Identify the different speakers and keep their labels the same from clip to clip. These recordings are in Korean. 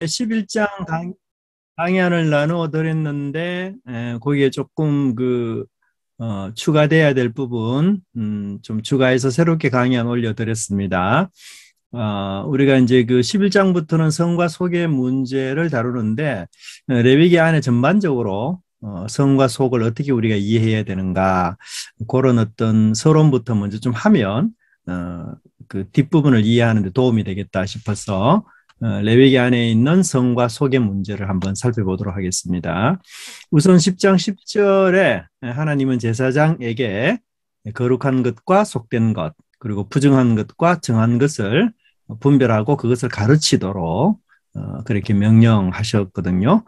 Speaker 1: 11장 강연을 나누어 드렸는데 거기에 조금 추가돼야 될 부분 좀 추가해서 새롭게 강연 올려드렸습니다. 우리가 이제 그 11장부터는 성과 속의 문제를 다루는데 레위기 안에 전반적으로 성과 속을 어떻게 우리가 이해해야 되는가 그런 어떤 서론부터 먼저 좀 하면 그 뒷부분을 이해하는 데 도움이 되겠다 싶어서 레위기 안에 있는 성과 속의 문제를 한번 살펴보도록 하겠습니다. 우선 10장 10절에 하나님은 제사장에게 거룩한 것과 속된 것 그리고 부정한 것과 정한 것을 분별하고 그것을 가르치도록 그렇게 명령하셨거든요.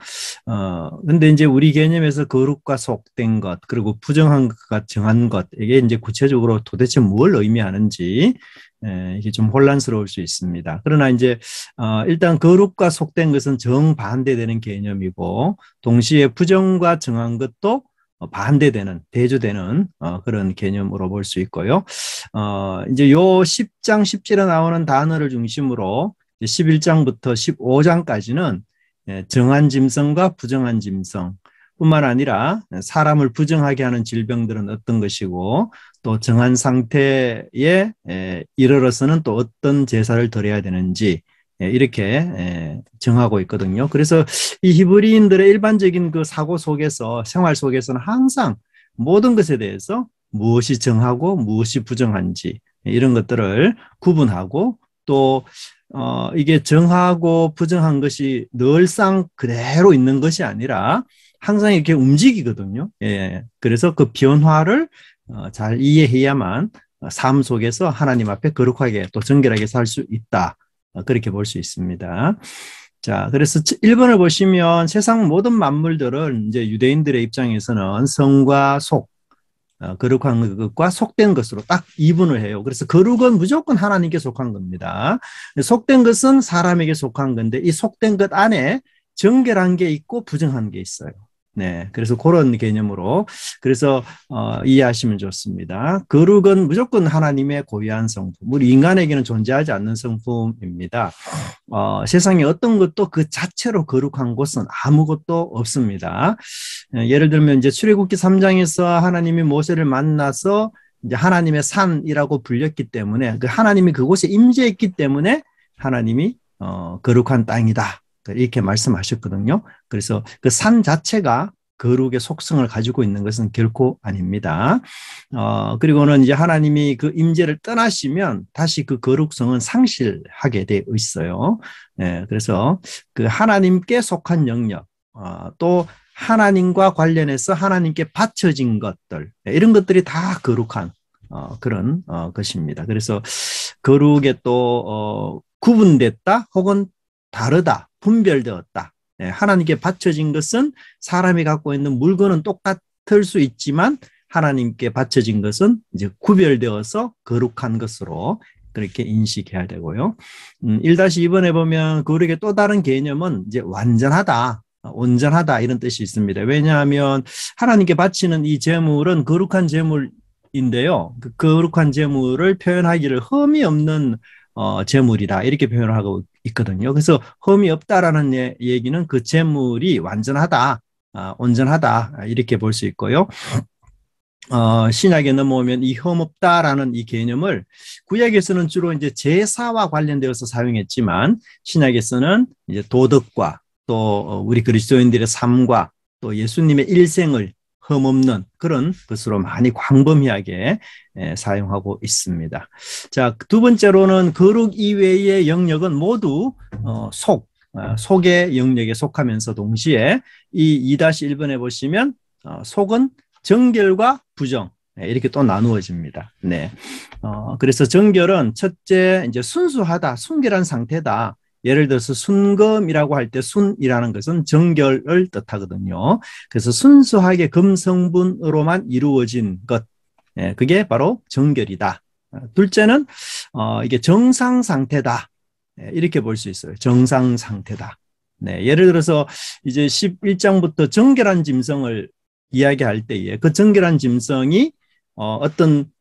Speaker 1: 근데 이제 우리 개념에서 거룩과 속된 것, 그리고 부정한 것과 정한 것, 이게 이제 구체적으로 도대체 뭘 의미하는지, 이게 좀 혼란스러울 수 있습니다. 그러나 이제, 일단 거룩과 속된 것은 정반대되는 개념이고, 동시에 부정과 정한 것도 반대되는, 대조되는 그런 개념으로 볼 수 있고요. 이제 요 10장 10절에 나오는 단어를 중심으로 11장부터 15장까지는 정한 짐승과 부정한 짐승 뿐만 아니라 사람을 부정하게 하는 질병들은 어떤 것이고 또 정한 상태에 이르러서는 또 어떤 제사를 드려야 되는지 이렇게 정하고 있거든요. 그래서 이 히브리인들의 일반적인 그 사고 속에서 생활 속에서는 항상 모든 것에 대해서 무엇이 정하고 무엇이 부정한지 이런 것들을 구분하고 또 이게 정하고 부정한 것이 늘상 그대로 있는 것이 아니라 항상 이렇게 움직이거든요. 예. 그래서 그 변화를 잘 이해해야만 삶 속에서 하나님 앞에 거룩하게 또 정결하게 살 수 있다. 그렇게 볼 수 있습니다. 자, 그래서 1번을 보시면 세상 모든 만물들은 이제 유대인들의 입장에서는 성과 속, 거룩한 것과 속된 것으로 딱 이분을 해요. 그래서 거룩은 무조건 하나님께 속한 겁니다. 속된 것은 사람에게 속한 건데 이 속된 것 안에 정결한 게 있고 부정한 게 있어요. 네, 그래서 그런 개념으로 그래서 이해하시면 좋습니다. 거룩은 무조건 하나님의 고유한 성품, 우리 인간에게는 존재하지 않는 성품입니다. 세상에 어떤 것도 그 자체로 거룩한 곳은 아무것도 없습니다. 예를 들면 이제 출애굽기 3장에서 하나님이 모세를 만나서 이제 하나님의 산이라고 불렸기 때문에 그 하나님이 그곳에 임재했기 때문에 하나님이 거룩한 땅이다. 이렇게 말씀하셨거든요. 그래서 그 산 자체가 거룩의 속성을 가지고 있는 것은 결코 아닙니다. 그리고는 이제 하나님이 그 임재를 떠나시면 다시 그 거룩성은 상실하게 되어 있어요. 그래서 그 하나님께 속한 영역, 또 하나님과 관련해서 하나님께 바쳐진 것들, 이런 것들이 다 거룩한 그런 것입니다. 그래서 거룩에 또 구분됐다 혹은 다르다, 분별되었다. 하나님께 바쳐진 것은 사람이 갖고 있는 물건은 똑같을 수 있지만 하나님께 바쳐진 것은 이제 구별되어서 거룩한 것으로 그렇게 인식해야 되고요. 1-2번에 보면 거룩의 또 다른 개념은 이제 완전하다, 온전하다 이런 뜻이 있습니다. 왜냐하면 하나님께 바치는 이 제물은 거룩한 제물인데요. 그 거룩한 제물을 표현하기를 흠이 없는 제물이다 이렇게 표현을 하고 있거든요. 그래서 흠이 없다라는 얘기는 그 제물이 완전하다, 온전하다 이렇게 볼 수 있고요. 신약에 넘어오면 이 흠 없다라는 이 개념을 구약에서는 주로 이제 제사와 관련되어서 사용했지만 신약에서는 이제 도덕과 또 우리 그리스도인들의 삶과 또 예수님의 일생을 흠없는 그런 것으로 많이 광범위하게 사용하고 있습니다. 자, 두 번째로는 거룩 이외의 영역은 모두 속의 영역에 속하면서 동시에 이 2-1번에 보시면 속은 정결과 부정 이렇게 또 나누어집니다. 네. 그래서 정결은 첫째 이제 순수하다, 순결한 상태다. 예를 들어서 순금이라고 할 때 순이라는 것은 정결을 뜻하거든요. 그래서 순수하게 금성분으로만 이루어진 것, 그게 바로 정결이다. 둘째는 이게 정상 상태다. 이렇게 볼 수 있어요. 정상 상태다. 네, 예를 들어서 이제 11장부터 정결한 짐승을 이야기할 때에 그 정결한 짐승이 어떤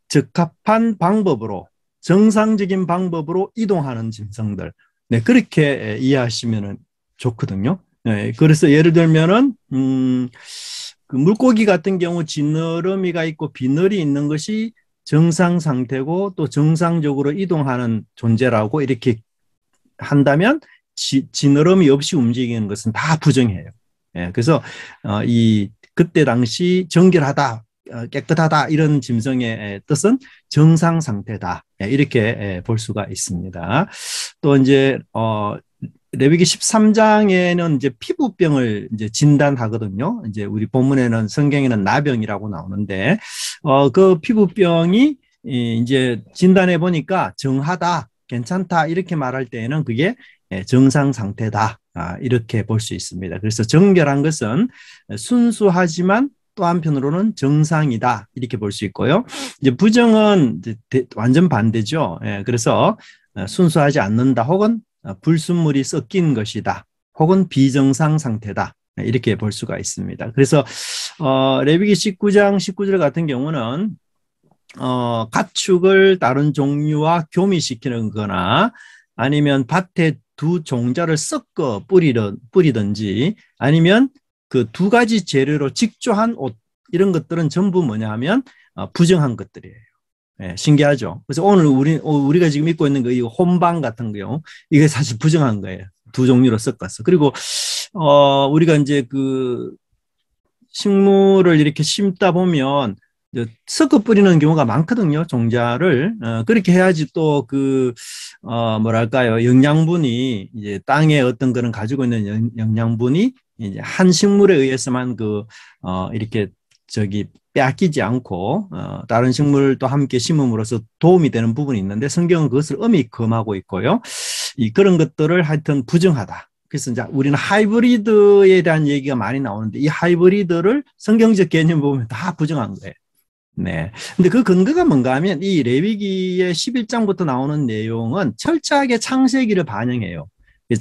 Speaker 1: 적합한 방법으로 정상적인 방법으로 이동하는 짐승들 네, 그렇게 이해하시면 좋거든요. 네, 그래서 예를 들면은, 그 물고기 같은 경우 지느러미가 있고 비늘이 있는 것이 정상 상태고 또 정상적으로 이동하는 존재라고 이렇게 한다면 지느러미 없이 움직이는 것은 다 부정해요. 예, 그래서 그때 당시 정결하다, 깨끗하다 이런 짐승의 뜻은 정상 상태다. 예, 이렇게 볼 수가 있습니다. 또 이제 레위기 13장에는 이제 피부병을 이제 진단하거든요. 이제 우리 본문에는 성경에는 나병이라고 나오는데 그 피부병이 이제 진단해 보니까 정하다, 괜찮다 이렇게 말할 때에는 그게 정상 상태다. 이렇게 볼 수 있습니다. 그래서 정결한 것은 순수하지만 또 한편으로는 정상이다. 이렇게 볼 수 있고요. 이제 부정은 이제 완전 반대죠. 그래서 순수하지 않는다 혹은 불순물이 섞인 것이다. 혹은 비정상 상태다. 이렇게 볼 수가 있습니다. 그래서 레위기 19장 19절 같은 경우는 가축을 다른 종류와 교미시키는 거나 아니면 밭에 두 종자를 섞어 뿌리든지 아니면 그 두 가지 재료로 직조한 옷 이런 것들은 전부 뭐냐 하면 부정한 것들이에요. 예, 신기하죠. 그래서 오늘 우리가 지금 입고 있는 이 혼방 같은 거요. 이게 사실 부정한 거예요. 두 종류로 섞었어. 그리고 우리가 이제 그 식물을 이렇게 심다 보면 섞어 뿌리는 경우가 많거든요. 종자를 그렇게 해야지 또 그 뭐랄까요, 영양분이 이제 땅에 어떤 거는 가지고 있는 영양분이 이제 한 식물에 의해서만 이렇게 빼앗기지 않고 다른 식물도 함께 심음으로써 도움이 되는 부분이 있는데 성경은 그것을 엄히 금하고 있고요. 그런 것들을 하여튼 부정하다. 그래서 이제 우리는 하이브리드에 대한 얘기가 많이 나오는데 이 하이브리드를 성경적 개념 보면 다 부정한 거예요. 네. 근데 그 근거가 뭔가 하면 이 레위기의 11장부터 나오는 내용은 철저하게 창세기를 반영해요.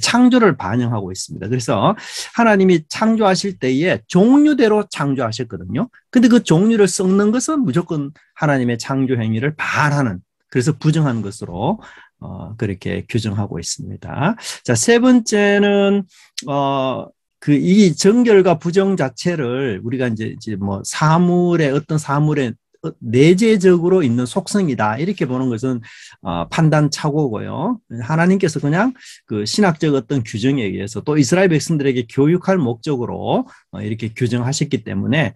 Speaker 1: 창조를 반영하고 있습니다. 그래서 하나님이 창조하실 때에 종류대로 창조하셨거든요. 근데 그 종류를 섞는 것은 무조건 하나님의 창조 행위를 반하는, 그래서 부정한 것으로 그렇게 규정하고 있습니다. 자, 세 번째는 이 정결과 부정 자체를 우리가 이제 뭐 어떤 사물의 내재적으로 있는 속성이다 이렇게 보는 것은 판단 착오고요. 하나님께서 그냥 그 신학적 어떤 규정에 의해서 또 이스라엘 백성들에게 교육할 목적으로 이렇게 규정하셨기 때문에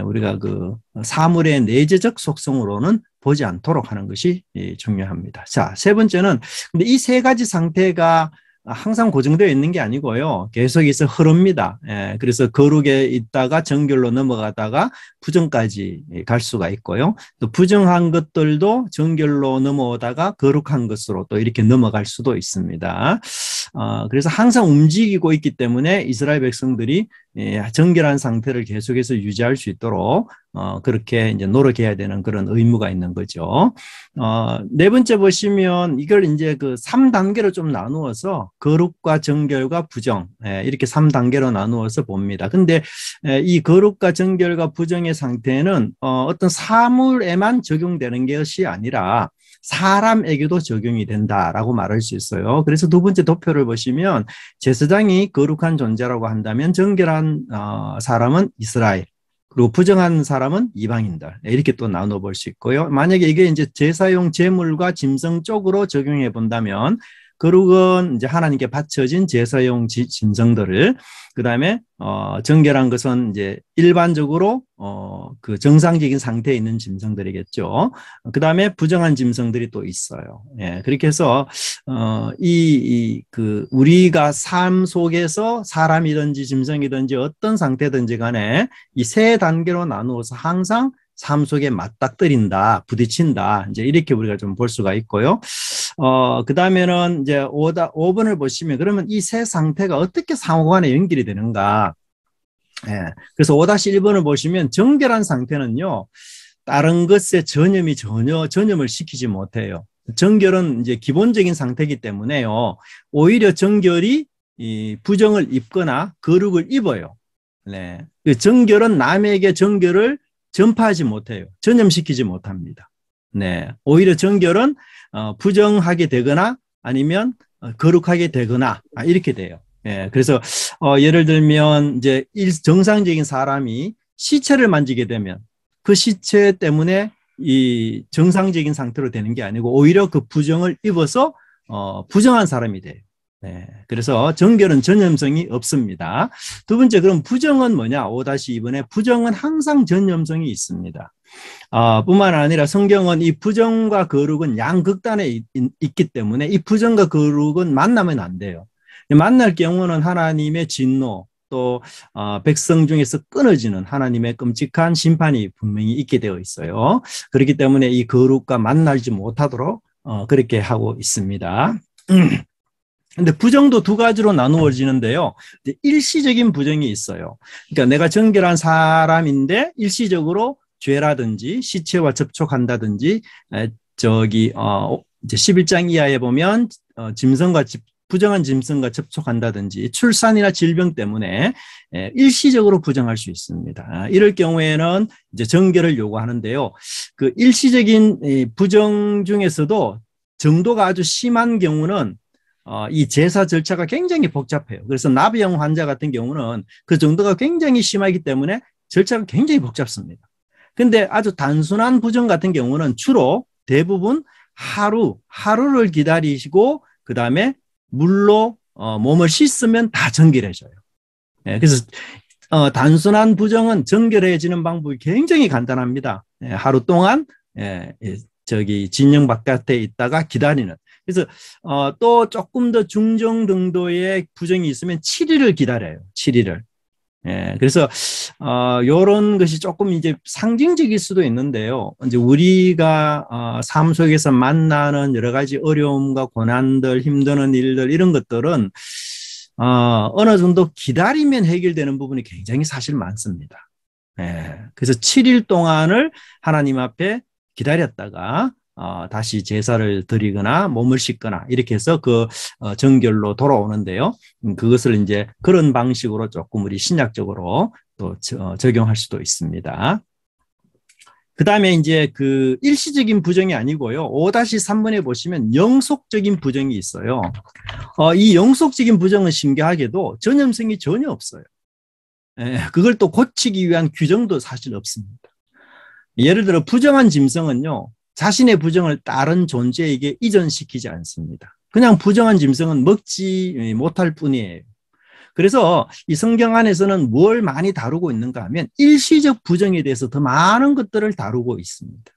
Speaker 1: 우리가 그 사물의 내재적 속성으로는 보지 않도록 하는 것이 중요합니다. 자, 세 번째는 근데 이 세 가지 상태가 항상 고정되어 있는 게 아니고요. 계속해서 흐릅니다. 그래서 거룩에 있다가 정결로 넘어가다가 부정까지 갈 수가 있고요. 또 부정한 것들도 정결로 넘어오다가 거룩한 것으로 또 이렇게 넘어갈 수도 있습니다. 그래서 항상 움직이고 있기 때문에 이스라엘 백성들이 정결한 상태를 계속해서 유지할 수 있도록 그렇게 이제 노력해야 되는 그런 의무가 있는 거죠. 네 번째 보시면 이걸 이제 그 3단계로 좀 나누어서 거룩과 정결과 부정 이렇게 3단계로 나누어서 봅니다. 근데 이 거룩과 정결과 부정의 상태는 어떤 사물에만 적용되는 것이 아니라 사람에게도 적용이 된다라고 말할 수 있어요. 그래서 두 번째 도표를 보시면 제사장이 거룩한 존재라고 한다면 정결한 사람은 이스라엘, 그리고 부정한 사람은 이방인들 이렇게 또 나눠 볼 수 있고요. 만약에 이게 이제 제사용 제물과 짐승 쪽으로 적용해 본다면 거룩은 이제 하나님께 바쳐진 제사용 짐승들을, 그다음에 정결한 것은 이제 일반적으로 그 정상적인 상태에 있는 짐승들이겠죠. 그다음에 부정한 짐승들이 또 있어요. 예, 그렇게 해서 그 우리가 삶 속에서 사람이든지 짐승이든지 어떤 상태든지 간에 이 세 단계로 나누어서 항상 삶 속에 맞닥뜨린다, 부딪힌다. 이제 이렇게 우리가 좀 볼 수가 있고요. 그 다음에는 이제 5번을 보시면 그러면 이 세 상태가 어떻게 상호간에 연결이 되는가. 예. 그래서 5-1번을 보시면 정결한 상태는요, 다른 것에 전염을 시키지 못해요. 정결은 이제 기본적인 상태이기 때문에요. 오히려 정결이 이 부정을 입거나 거룩을 입어요. 네. 정결은 남에게 정결을 전파하지 못해요. 전염시키지 못합니다. 네. 오히려 정결은 부정하게 되거나 아니면 거룩하게 되거나 이렇게 돼요. 예, 그래서 예를 들면 이제 정상적인 사람이 시체를 만지게 되면 그 시체 때문에 이 정상적인 상태로 되는 게 아니고 오히려 그 부정을 입어서 부정한 사람이 돼요. 네, 그래서 정결은 전염성이 없습니다. 두 번째, 그럼 부정은 뭐냐? 5-2번에 부정은 항상 전염성이 있습니다. 뿐만 아니라 성경은 이 부정과 거룩은 양극단에 있기 때문에 이 부정과 거룩은 만나면 안 돼요. 만날 경우는 하나님의 진노 또 백성 중에서 끊어지는 하나님의 끔찍한 심판이 분명히 있게 되어 있어요. 그렇기 때문에 이 거룩과 만나지 못하도록 그렇게 하고 있습니다. 근데 부정도 두 가지로 나누어지는데요. 일시적인 부정이 있어요. 그러니까 내가 정결한 사람인데 일시적으로 죄라든지 시체와 접촉한다든지 이제 11장 이하에 보면 부정한 짐승과 접촉한다든지 출산이나 질병 때문에 일시적으로 부정할 수 있습니다. 이럴 경우에는 이제 정결을 요구하는데요. 그 일시적인 부정 중에서도 정도가 아주 심한 경우는 이 제사 절차가 굉장히 복잡해요. 그래서 나비형 환자 같은 경우는 그 정도가 굉장히 심하기 때문에 절차가 굉장히 복잡습니다. 근데 아주 단순한 부정 같은 경우는 주로 대부분 하루를 기다리시고 그 다음에 물로 몸을 씻으면 다 정결해져요. 그래서 단순한 부정은 정결해지는 방법이 굉장히 간단합니다. 하루 동안 진영 바깥에 있다가 기다리는. 그래서 또 조금 더 중정 정도의 부정이 있으면 7일을 기다려요. 7일을. 그래서 이런 것이 조금 이제 상징적일 수도 있는데요. 이제 우리가 삶 속에서 만나는 여러 가지 어려움과 고난들, 힘드는 일들 이런 것들은 어느 정도 기다리면 해결되는 부분이 굉장히 사실 많습니다. 그래서 7일 동안을 하나님 앞에 기다렸다가 다시 제사를 드리거나 몸을 씻거나 이렇게 해서 그 정결로 돌아오는데요. 그것을 이제 그런 방식으로 조금 우리 신약적으로 또 적용할 수도 있습니다. 그 다음에 이제 그 일시적인 부정이 아니고요. 5-3번에 보시면 영속적인 부정이 있어요. 이 영속적인 부정은 신기하게도 전염성이 전혀 없어요. 그걸 또 고치기 위한 규정도 사실 없습니다. 예를 들어 부정한 짐승은요. 자신의 부정을 다른 존재에게 이전시키지 않습니다. 그냥 부정한 짐승은 먹지 못할 뿐이에요. 그래서 이 성경 안에서는 뭘 많이 다루고 있는가 하면 일시적 부정에 대해서 더 많은 것들을 다루고 있습니다.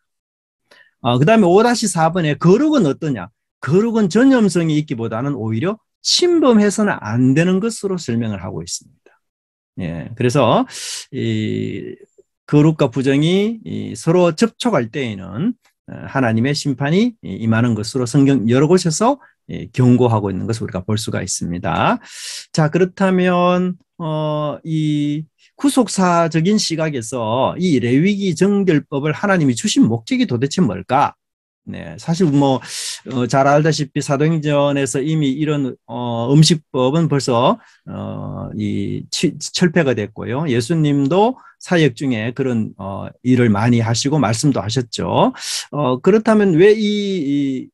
Speaker 1: 그 다음에 5-4번에 거룩은 어떠냐? 거룩은 전염성이 있기보다는 오히려 침범해서는 안 되는 것으로 설명을 하고 있습니다. 그래서 이 거룩과 부정이 서로 접촉할 때에는 하나님의 심판이 임하는 것으로 성경 여러 곳에서 경고하고 있는 것을 우리가 볼 수가 있습니다. 자, 그렇다면 이 구속사적인 시각에서 이 레위기 정결법을 하나님이 주신 목적이 도대체 뭘까? 사실 뭐 잘 알다시피 사도행전에서 이미 이런 음식법은 벌써 철폐가 됐고요. 예수님도 사역 중에 그런 일을 많이 하시고 말씀도 하셨죠. 그렇다면 왜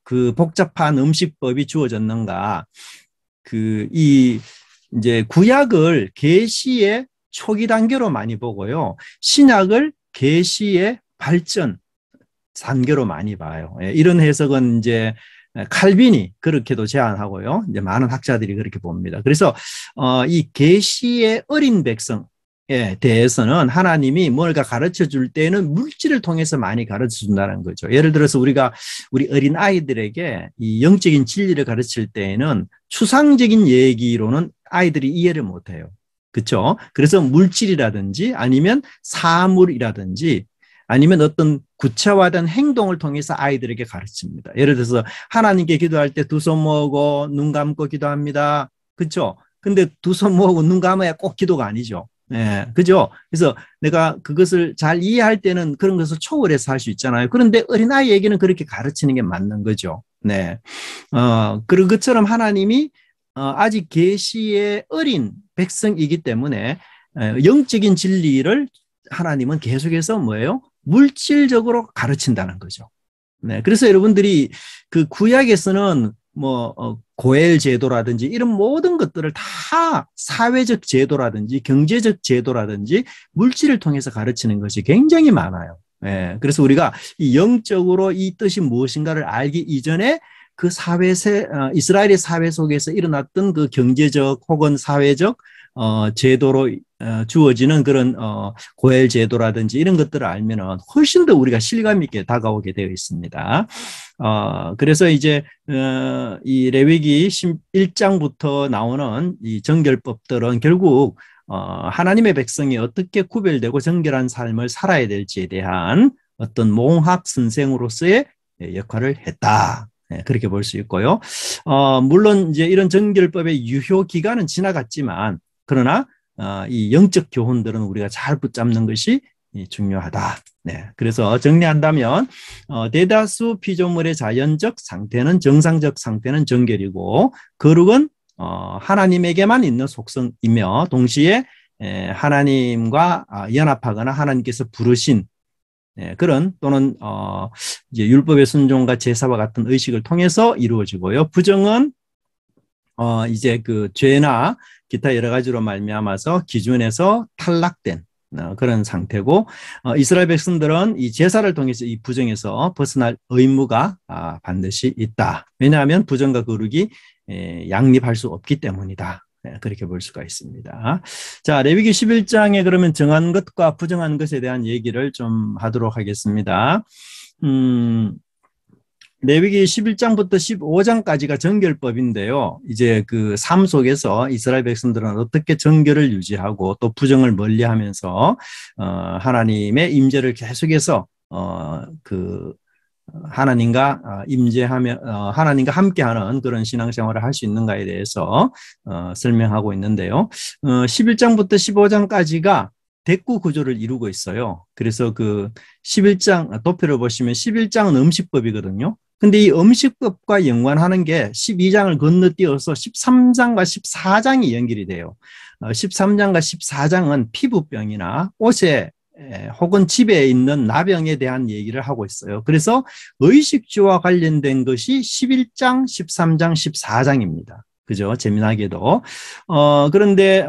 Speaker 1: 그 복잡한 음식법이 주어졌는가? 이제 구약을 계시의 초기 단계로 많이 보고요. 신약을 계시의 발전 단계로 많이 봐요. 이런 해석은 이제 칼빈이 그렇게도 제안하고요. 이제 많은 학자들이 그렇게 봅니다. 그래서 이 계시의 어린 백성에 대해서는 하나님이 뭔가 가르쳐 줄 때는 물질을 통해서 많이 가르쳐 준다는 거죠. 예를 들어서 우리 어린 아이들에게 이 영적인 진리를 가르칠 때에는 추상적인 얘기로는 아이들이 이해를 못 해요. 그렇죠? 그래서 물질이라든지 아니면 사물이라든지 아니면 어떤 구체화된 행동을 통해서 아이들에게 가르칩니다. 예를 들어서 하나님께 기도할 때 두 손 모으고 눈 감고 기도합니다. 그렇죠? 근데 두 손 모으고 눈 감아야 꼭 기도가 아니죠. 그죠? 그래서 내가 그것을 잘 이해할 때는 그런 것을 초월해서 할 수 있잖아요. 그런데 어린아이에게는 그렇게 가르치는 게 맞는 거죠. 그런 것처럼 하나님이 아직 계시의 어린 백성이기 때문에 영적인 진리를 하나님은 계속해서 뭐예요? 물질적으로 가르친다는 거죠. 그래서 여러분들이 그 구약에서는 고엘 제도라든지 이런 모든 것들을 다 사회적 제도라든지 경제적 제도라든지 물질을 통해서 가르치는 것이 굉장히 많아요. 예, 그래서 우리가 이 영적으로 이 뜻이 무엇인가를 알기 이전에 그 이스라엘의 사회 속에서 일어났던 그 경제적 혹은 사회적 제도로 주어지는 그런 고엘 제도라든지 이런 것들을 알면은 훨씬 더 우리가 실감 있게 다가오게 되어 있습니다. 그래서 이제 이 레위기 11장부터 나오는 이 정결법들은 결국 하나님의 백성이 어떻게 구별되고 정결한 삶을 살아야 될지에 대한 어떤 몽합 선생으로서의 역할을 했다. 그렇게 볼 수 있고요. 물론 이제 이런 정결법의 유효 기간은 지나갔지만 그러나 이 영적 교훈들은 우리가 잘 붙잡는 것이 중요하다. 네, 그래서 정리한다면 대다수 피조물의 자연적 상태는 정상적 상태는 정결이고 거룩은 하나님에게만 있는 속성이며 동시에 하나님과 연합하거나 하나님께서 부르신 그런 또는 이제 율법의 순종과 제사와 같은 의식을 통해서 이루어지고요. 부정은 이제 그 죄나 기타 여러 가지로 말미암아서 기준에서 탈락된 그런 상태고 이스라엘 백성들은 이 제사를 통해서 이 부정에서 벗어날 의무가 반드시 있다. 왜냐하면 부정과 거룩이 양립할 수 없기 때문이다. 그렇게 볼 수가 있습니다. 자, 레위기 11장에 그러면 정한 것과 부정한 것에 대한 얘기를 좀 하도록 하겠습니다. 레위기 11장부터 15장까지가 정결법인데요. 이제 그 삶 속에서 이스라엘 백성들은 어떻게 정결을 유지하고 또 부정을 멀리하면서 하나님의 임재를 계속해서 그 하나님과 임재하며 하나님과 함께하는 그런 신앙생활을 할 수 있는가에 대해서 설명하고 있는데요. 11장부터 15장까지가 대구 구조를 이루고 있어요. 그래서 그 11장 도표를 보시면 11장은 음식법이거든요. 근데 이 음식법과 연관하는 게 12장을 건너뛰어서 13장과 14장이 연결이 돼요. 13장과 14장은 피부병이나 옷에 혹은 집에 있는 나병에 대한 얘기를 하고 있어요. 그래서 의식주와 관련된 것이 11장, 13장, 14장입니다. 그죠? 재미나게도. 그런데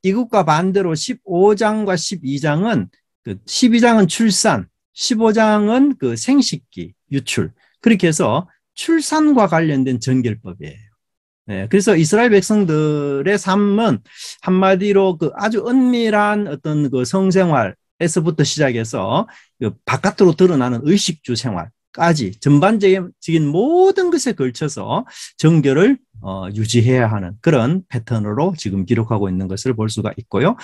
Speaker 1: 이것과 반대로 15장과 12장은 12장은 출산, 15장은 그 생식기, 유출. 그렇게 해서 출산과 관련된 정결법이에요. 네, 그래서 이스라엘 백성들의 삶은 한마디로 그 아주 은밀한 어떤 그 성생활에서부터 시작해서 그 바깥으로 드러나는 의식주 생활까지 전반적인 모든 것에 걸쳐서 정결을 유지해야 하는 그런 패턴으로 지금 기록하고 있는 것을 볼 수가 있고요.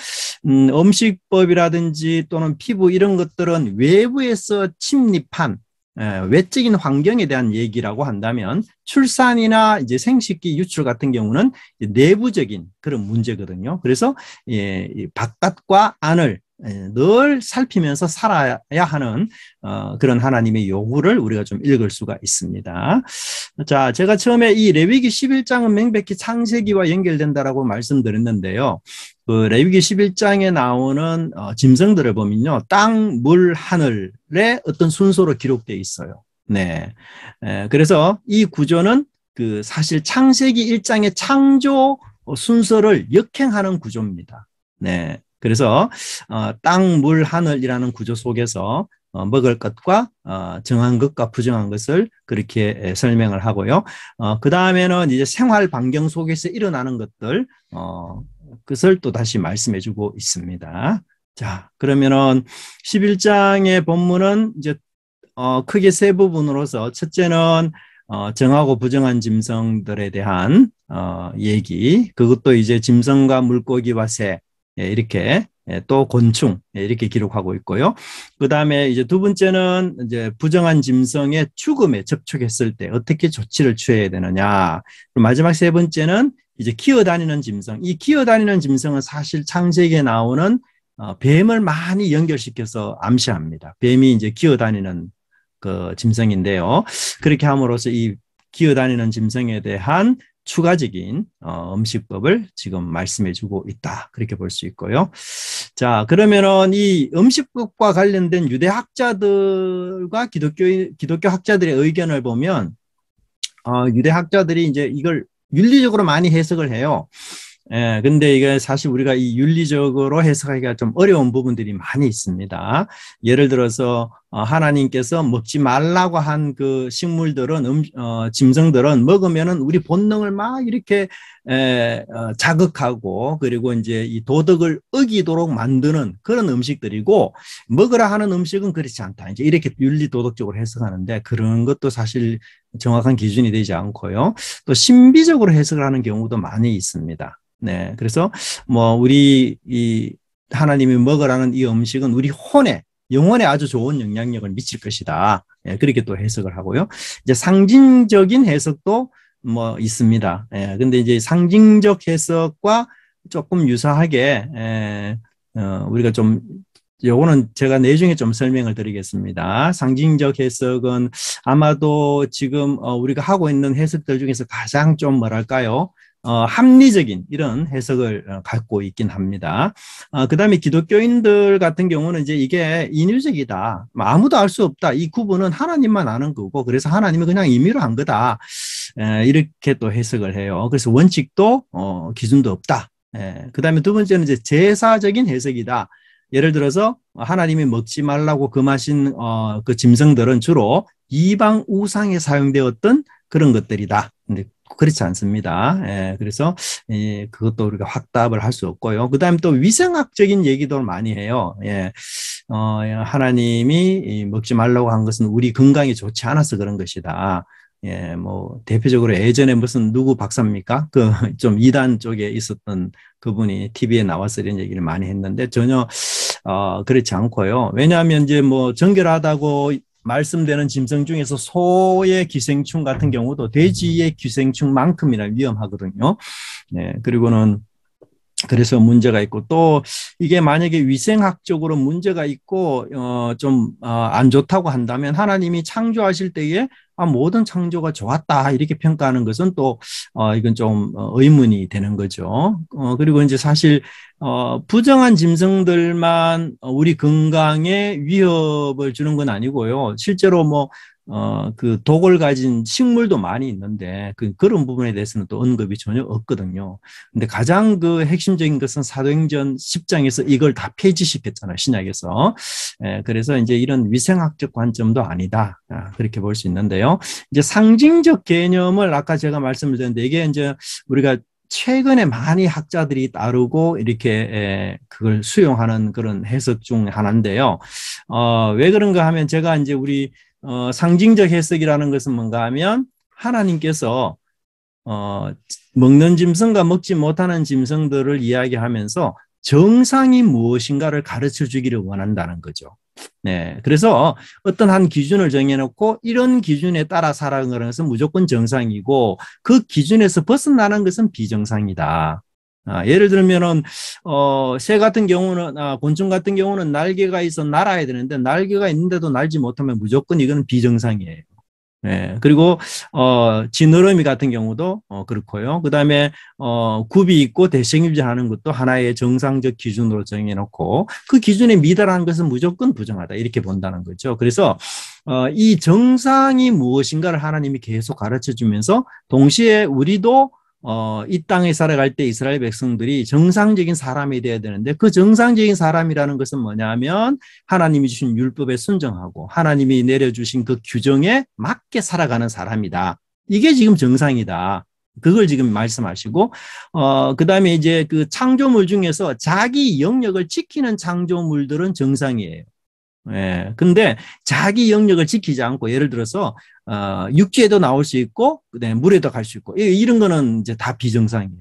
Speaker 1: 음식법이라든지 또는 피부 이런 것들은 외부에서 침입한 외적인 환경에 대한 얘기라고 한다면 출산이나 이제 생식기 유출 같은 경우는 내부적인 그런 문제거든요. 그래서 바깥과 안을 늘 살피면서 살아야 하는 그런 하나님의 요구를 우리가 좀 읽을 수가 있습니다. 자, 제가 처음에 이 레위기 11장은 명백히 창세기와 연결된다라고 말씀드렸는데요. 그 레위기 11장에 나오는 짐승들을 보면요, 땅, 물, 하늘의 어떤 순서로 기록되어 있어요. 네, 그래서 이 구조는 그 사실 창세기 1장의 창조 순서를 역행하는 구조입니다. 네, 그래서 땅, 물, 하늘이라는 구조 속에서 먹을 것과 정한 것과 부정한 것을 그렇게 설명을 하고요. 그 다음에는 이제 생활 반경 속에서 일어나는 것들, 그것을 또 다시 말씀해주고 있습니다. 자, 그러면은 11장의 본문은 이제 크게 세 부분으로서 첫째는 정하고 부정한 짐승들에 대한 얘기, 그것도 이제 짐승과 물고기와 새 이렇게 또 곤충 이렇게 기록하고 있고요. 그 다음에 이제 두 번째는 이제 부정한 짐승의 죽음에 접촉했을 때 어떻게 조치를 취해야 되느냐. 그리고 마지막 세 번째는 이제 기어다니는 짐승. 이 기어다니는 짐승은 사실 창세기에 나오는 뱀을 많이 연결시켜서 암시합니다. 뱀이 이제 기어다니는 그 짐승인데요. 그렇게 함으로써 이 기어다니는 짐승에 대한 추가적인 음식법을 지금 말씀해주고 있다. 그렇게 볼 수 있고요. 자, 그러면은 이 음식법과 관련된 유대 학자들과 기독교 학자들의 의견을 보면 유대학자들이 이제 이걸 윤리적으로 많이 해석을 해요. 근데 이게 사실 우리가 이 윤리적으로 해석하기가 좀 어려운 부분들이 많이 있습니다. 예를 들어서 하나님께서 먹지 말라고 한 그 식물들은 짐승들은 먹으면은 우리 본능을 막 이렇게 자극하고 그리고 이제 이 도덕을 어기도록 만드는 그런 음식들이고 먹으라 하는 음식은 그렇지 않다. 이제 이렇게 윤리 도덕적으로 해석하는데 그런 것도 사실 정확한 기준이 되지 않고요. 또 신비적으로 해석을 하는 경우도 많이 있습니다. 네, 그래서 뭐 우리 이 하나님이 먹으라는 이 음식은 우리 영혼에 아주 좋은 영향력을 미칠 것이다. 예, 그렇게 또 해석을 하고요. 이제 상징적인 해석도 뭐 있습니다. 예, 근데 이제 상징적 해석과 조금 유사하게 우리가 좀 요거는 제가 내중에 좀 설명을 드리겠습니다. 상징적 해석은 아마도 지금 우리가 하고 있는 해석들 중에서 가장 좀 뭐랄까요? 합리적인 이런 해석을 갖고 있긴 합니다. 그다음에 기독교인들 같은 경우는 이제 이게 인위적이다. 아무도 알 수 없다. 이 구분은 하나님만 아는 거고 그래서 하나님은 그냥 임의로 한 거다. 이렇게 또 해석을 해요. 그래서 원칙도 기준도 없다. 그다음에 두 번째는 이제 제사적인 해석이다. 예를 들어서 하나님이 먹지 말라고 금하신 그 짐승들은 주로 이방 우상에 사용되었던 그런 것들이다. 근데 그렇지 않습니다. 그래서 그것도 우리가 확답을 할 수 없고요. 그다음에 또 위생학적인 얘기도 많이 해요. 하나님이 먹지 말라고 한 것은 우리 건강에 좋지 않아서 그런 것이다. 뭐 대표적으로 예전에 무슨 누구 박사입니까? 그 좀 이단 쪽에 있었던 그분이 TV에 나와서 이런 얘기를 많이 했는데 전혀 그렇지 않고요. 왜냐하면 이제 뭐 정결하다고 말씀되는 짐승 중에서 소의 기생충 같은 경우도 돼지의 기생충만큼이나 위험하거든요. 네, 그리고는 그래서 문제가 있고 또 이게 만약에 위생학적으로 문제가 있고 좀 안 좋다고 한다면 하나님이 창조하실 때에 모든 창조가 좋았다 이렇게 평가하는 것은 또 이건 좀 의문이 되는 거죠. 그리고 이제 사실 부정한 짐승들만 우리 건강에 위협을 주는 건 아니고요. 실제로 뭐 그 독을 가진 식물도 많이 있는데 그런 부분에 대해서는 또 언급이 전혀 없거든요. 근데 가장 그 핵심적인 것은 사도행전 10장에서 이걸 다 폐지시켰잖아요, 신약에서. 그래서 이제 이런 위생학적 관점도 아니다. 그렇게 볼 수 있는데요. 이제 상징적 개념을 아까 제가 말씀을 드렸는데 이게 이제 우리가 최근에 많이 학자들이 따르고 이렇게 그걸 수용하는 그런 해석 중 하나인데요. 왜 그런가 하면 제가 이제 우리 상징적 해석이라는 것은 뭔가 하면 하나님께서 먹는 짐승과 먹지 못하는 짐승들을 이야기하면서 정상이 무엇인가를 가르쳐 주기를 원한다는 거죠. 네, 그래서 어떤 한 기준을 정해놓고 이런 기준에 따라 살아가는 것은 무조건 정상이고 그 기준에서 벗어나는 것은 비정상이다. 예를 들면은 새 같은 경우는 곤충 같은 경우는 날개가 있어 날아야 되는데 날개가 있는데도 날지 못하면 무조건 이거는 비정상이에요. 그리고 지느러미 같은 경우도 그렇고요. 그다음에 굽이 있고 대생유지하는 것도 하나의 정상적 기준으로 정해놓고 그 기준에 미달하는 것은 무조건 부정하다 이렇게 본다는 거죠. 그래서 이 정상이 무엇인가를 하나님이 계속 가르쳐 주면서 동시에 우리도 이 땅에 살아갈 때 이스라엘 백성들이 정상적인 사람이 되어야 되는데 그 정상적인 사람이라는 것은 뭐냐면 하나님이 주신 율법에 순종하고 하나님이 내려주신 그 규정에 맞게 살아가는 사람이다. 이게 지금 정상이다. 그걸 지금 말씀하시고 그다음에 이제 그 창조물 중에서 자기 영역을 지키는 창조물들은 정상이에요. 근데 자기 영역을 지키지 않고 예를 들어서 육지에도 나올 수 있고 그다음에 물에도 갈 수 있고 이런 거는 이제 다 비정상이에요.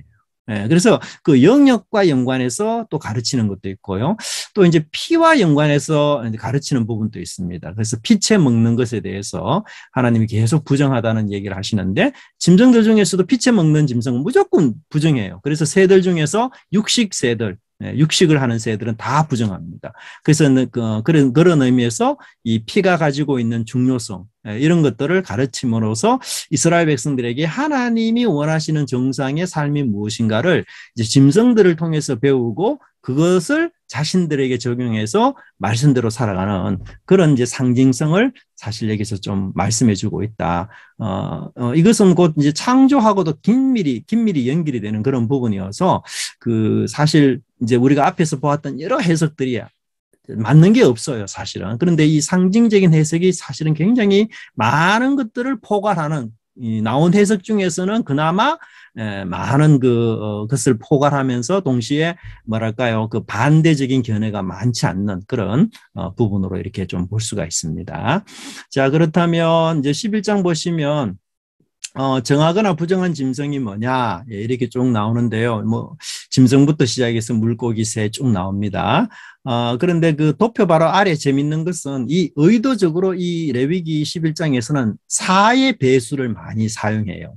Speaker 1: 그래서 그 영역과 연관해서 또 가르치는 것도 있고요. 또 이제 피와 연관해서 가르치는 부분도 있습니다. 그래서 피채 먹는 것에 대해서 하나님이 계속 부정하다는 얘기를 하시는데 짐승들 중에서도 피채 먹는 짐승은 무조건 부정해요. 그래서 새들 중에서 육식 새들 육식을 하는 새들은 다 부정합니다. 그래서 그런 의미에서 이 피가 가지고 있는 중요성 이런 것들을 가르침으로써 이스라엘 백성들에게 하나님이 원하시는 정상의 삶이 무엇인가를 이제 짐승들을 통해서 배우고 그것을 자신들에게 적용해서 말씀대로 살아가는 그런 이제 상징성을 사실 여기서 좀 말씀해주고 있다. 이것은 곧 이제 창조하고도 긴밀히 연결이 되는 그런 부분이어서 그 사실 이제 우리가 앞에서 보았던 여러 해석들이 맞는 게 없어요, 사실은. 그런데 이 상징적인 해석이 사실은 굉장히 많은 것들을 포괄하는 나온 해석 중에서는 그나마 많은 것을 포괄하면서 동시에 뭐랄까요, 그 반대적인 견해가 많지 않는 그런 부분으로 이렇게 좀 볼 수가 있습니다. 자, 그렇다면 이제 11장 보시면 정하거나 부정한 짐승이 뭐냐? 예, 이렇게 쭉 나오는데요. 뭐, 짐승부터 시작해서 물고기, 새 쭉 나옵니다. 그런데 그 도표 바로 아래 재밌는 것은 이 의도적으로 이 레위기 11장에서는 사의 배수를 많이 사용해요.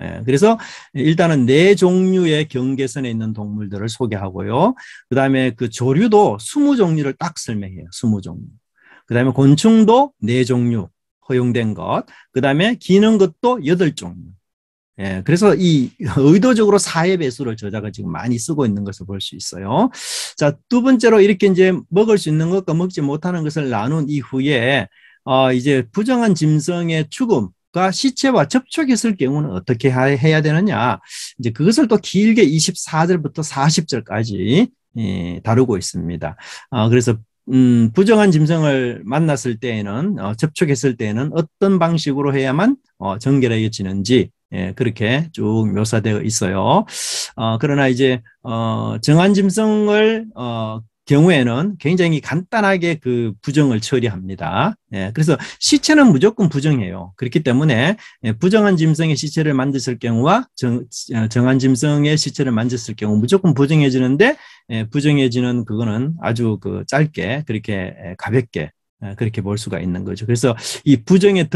Speaker 1: 예, 그래서 일단은 네 종류의 경계선에 있는 동물들을 소개하고요. 그 다음에 그 조류도 20종류를 딱 설명해요. 20종류. 그 다음에 곤충도 4종류. 허용된 것, 그 다음에 기는 것도 8종류. 예, 그래서 이 의도적으로 사회 배수를 저자가 지금 많이 쓰고 있는 것을 볼 수 있어요. 자, 두 번째로 이렇게 이제 먹을 수 있는 것과 먹지 못하는 것을 나눈 이후에 이제 부정한 짐승의 죽음과 시체와 접촉했을 경우는 어떻게 해야 되느냐? 이제 그것을 또 길게 24절부터 40절까지 다루고 있습니다. 그래서 부정한 짐승을 만났을 때에는 접촉했을 때에는 어떤 방식으로 해야만 정결해지는지 그렇게 쭉 묘사되어 있어요. 그러나 이제 정한 짐승을 경우에는 굉장히 간단하게 그 부정을 처리합니다. 그래서 시체는 무조건 부정해요. 그렇기 때문에 부정한 짐승의 시체를 만졌을 경우와 정한 짐승의 시체를 만졌을 경우 무조건 부정해지는데 부정해지는 그거는 아주 그 짧게 그렇게 가볍게 그렇게 볼 수가 있는 거죠. 그래서 이 부정의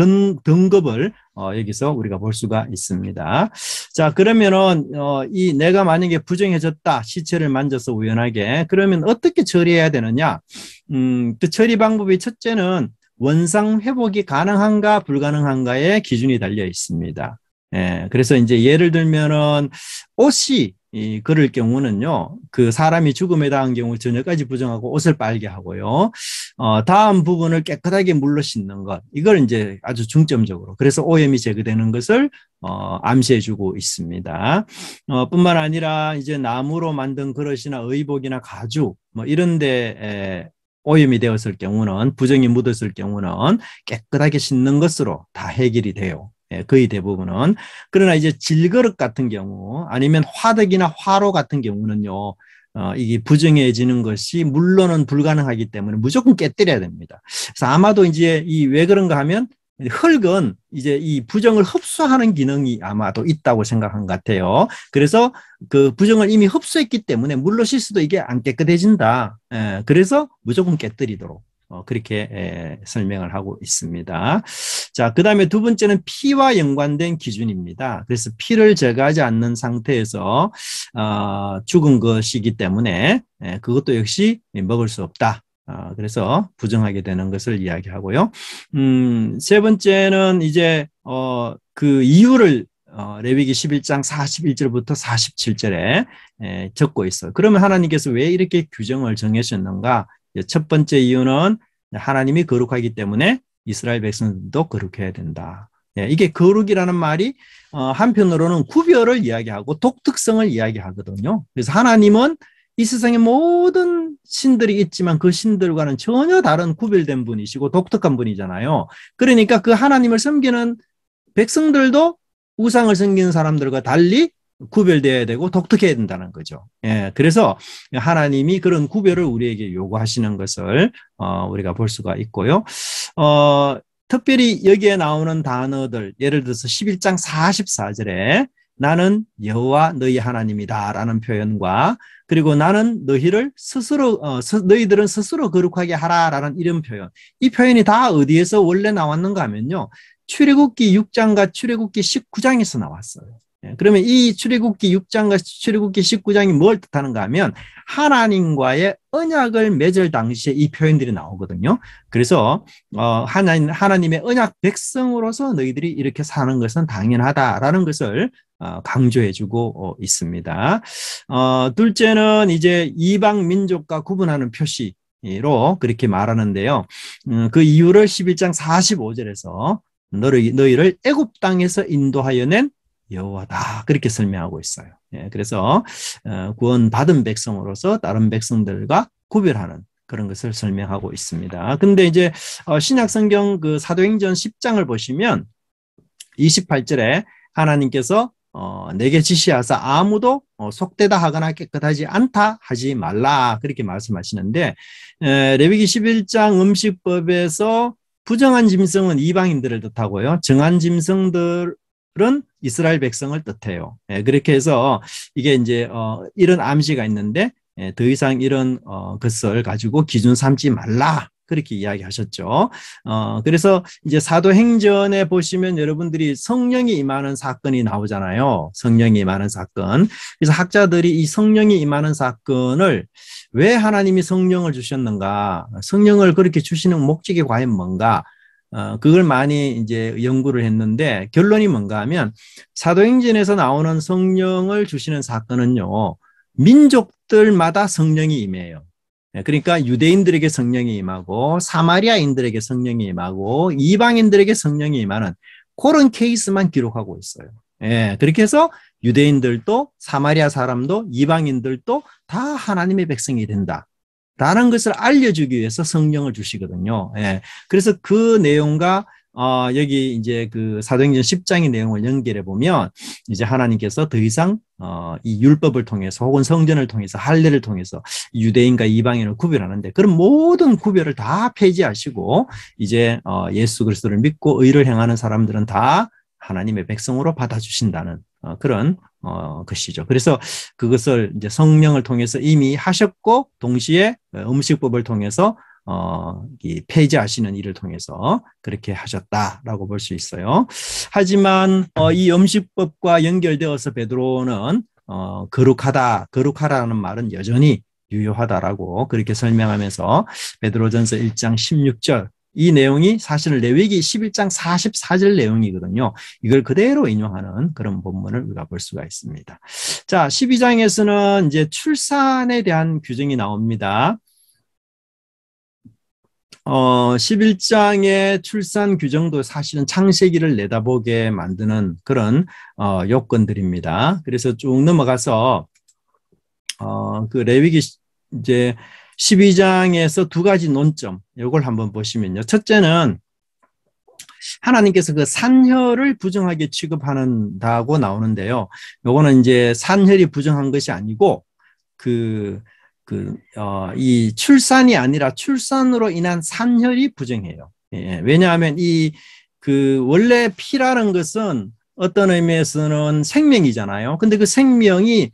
Speaker 1: 등급을 여기서 우리가 볼 수가 있습니다. 자, 그러면은 이 내가 만약에 부정해졌다, 시체를 만져서 우연하게, 그러면 어떻게 처리해야 되느냐? 그 처리 방법이 첫째는 원상 회복이 가능한가 불가능한가에 기준이 달려 있습니다. 그래서 이제 예를 들면은 옷이 그럴 경우는요, 그 사람이 죽음에 당한 경우 저녁까지 부정하고 옷을 빨게 하고요. 다음 부분을 깨끗하게 물로 씻는 것. 이걸 이제 아주 중점적으로. 그래서 오염이 제거되는 것을 암시해주고 있습니다. 뿐만 아니라 이제 나무로 만든 그릇이나 의복이나 가죽, 뭐 이런데 오염이 되었을 경우는, 부정이 묻었을 경우는 깨끗하게 씻는 것으로 다 해결이 돼요. 거의 대부분은. 그러나 이제 질그릇 같은 경우 아니면 화덕이나 화로 같은 경우는요, 이게 부정해지는 것이 물론은 불가능하기 때문에 무조건 깨뜨려야 됩니다. 그래서 아마도 이제 왜 그런가 하면 흙은 이제 이 부정을 흡수하는 기능이 아마도 있다고 생각한 것 같아요. 그래서 그 부정을 이미 흡수했기 때문에 물로 씻어도 이게 안 깨끗해진다. 그래서 무조건 깨뜨리도록. 그렇게 설명을 하고 있습니다. 자, 그 다음에 두 번째는 피와 연관된 기준입니다. 그래서 피를 제거하지 않는 상태에서 죽은 것이기 때문에 그것도 역시 먹을 수 없다. 그래서 부정하게 되는 것을 이야기하고요. 세 번째는 이제 그 이유를 레위기 11장 41절부터 47절에 적고 있어요. 그러면 하나님께서 왜 이렇게 규정을 정하셨는가? 첫 번째 이유는 하나님이 거룩하기 때문에 이스라엘 백성들도 거룩해야 된다. 이게 거룩이라는 말이 한편으로는 구별을 이야기하고 독특성을 이야기하거든요. 그래서 하나님은 이 세상에 모든 신들이 있지만 그 신들과는 전혀 다른 구별된 분이시고 독특한 분이잖아요. 그러니까 그 하나님을 섬기는 백성들도 우상을 섬기는 사람들과 달리 구별되어야 되고 독특해야 된다는 거죠. 그래서 하나님이 그런 구별을 우리에게 요구하시는 것을 우리가 볼 수가 있고요. 특별히 여기에 나오는 단어들, 예를 들어서 11장 44절에 나는 여호와 너희 하나님이다 라는 표현과 그리고 나는 너희들은 스스로 거룩하게 하라 라는 이런 표현, 이 표현이 다 어디에서 원래 나왔는가 하면요, 출애굽기 6장과 출애굽기 19장에서 나왔어요. 그러면 이 출애굽기 6장과 출애굽기 19장이 뭘 뜻하는가 하면 하나님과의 언약을 맺을 당시에 이 표현들이 나오거든요. 그래서 하나님의 언약 백성으로서 너희들이 이렇게 사는 것은 당연하다라는 것을 강조해주고 있습니다. 둘째는 이제 이방 민족과 구분하는 표시로 그렇게 말하는데요. 그 이유를 11장 45절에서 너희를 애굽 땅에서 인도하여 낸 여호와다 그렇게 설명하고 있어요. 예, 그래서 구원받은 백성으로서 다른 백성들과 구별하는 그런 것을 설명하고 있습니다. 근데 이제 신약 성경 그 사도행전 10장을 보시면 28절에 하나님께서 내게 지시하사 아무도 속되다 하거나 깨끗하지 않다 하지 말라 그렇게 말씀하시는데 레위기 11장 음식법에서 부정한 짐승은 이방인들을 뜻하고요. 정한 짐승들은 이스라엘 백성을 뜻해요. 그렇게 해서 이게 이제 이런 암시가 있는데 더 이상 이런 것을 가지고 기준 삼지 말라 그렇게 이야기하셨죠. 그래서 이제 사도행전에 보시면 여러분들이 성령이 임하는 사건이 나오잖아요. 성령이 임하는 사건. 그래서 학자들이 이 성령이 임하는 사건을 왜 하나님이 성령을 주셨는가, 성령을 그렇게 주시는 목적이 과연 뭔가, 그걸 많이 이제 연구를 했는데 결론이 뭔가 하면 사도행전에서 나오는 성령을 주시는 사건은요, 민족들마다 성령이 임해요. 그러니까 유대인들에게 성령이 임하고 사마리아인들에게 성령이 임하고 이방인들에게 성령이 임하는 그런 케이스만 기록하고 있어요. 예, 그렇게 해서 유대인들도 사마리아 사람도 이방인들도 다 하나님의 백성이 된다. 라는 것을 알려주기 위해서 성령을 주시거든요. 예, 그래서 그 내용과 여기 이제 그 사도행전 10장의 내용을 연결해 보면 이제 하나님께서 더 이상 이 율법을 통해서 혹은 성전을 통해서 할례를 통해서 유대인과 이방인을 구별하는데 그런 모든 구별을 다 폐지하시고 이제 예수 그리스도를 믿고 의를 행하는 사람들은 다 하나님의 백성으로 받아주신다는 그런 것이죠. 그래서 그것을 이제 성령을 통해서 이미 하셨고 동시에 음식법을 통해서 이 폐지하시는 일을 통해서 그렇게 하셨다라고 볼 수 있어요. 하지만 이 음식법과 연결되어서 베드로는 거룩하다라는 말은 여전히 유효하다라고 그렇게 설명하면서 베드로전서 1장 16절 이 내용이 사실은 레위기 11장 44절 내용이거든요. 이걸 그대로 인용하는 그런 본문을 우리가 볼 수가 있습니다. 자, 12장에서는 이제 출산에 대한 규정이 나옵니다. 11장의 출산 규정도 사실은 창세기를 내다보게 만드는 그런 요건들입니다. 그래서 쭉 넘어가서 그 레위기 이제 12장에서 두 가지 논점 이걸 한번 보시면요. 첫째는 하나님께서 그 산혈을 부정하게 취급한다고 나오는데요. 요거는 이제 산혈이 부정한 것이 아니고 이 출산이 아니라 출산으로 인한 산혈이 부정해요. 예, 왜냐하면 원래 피라는 것은 어떤 의미에서는 생명이잖아요. 근데 그 생명이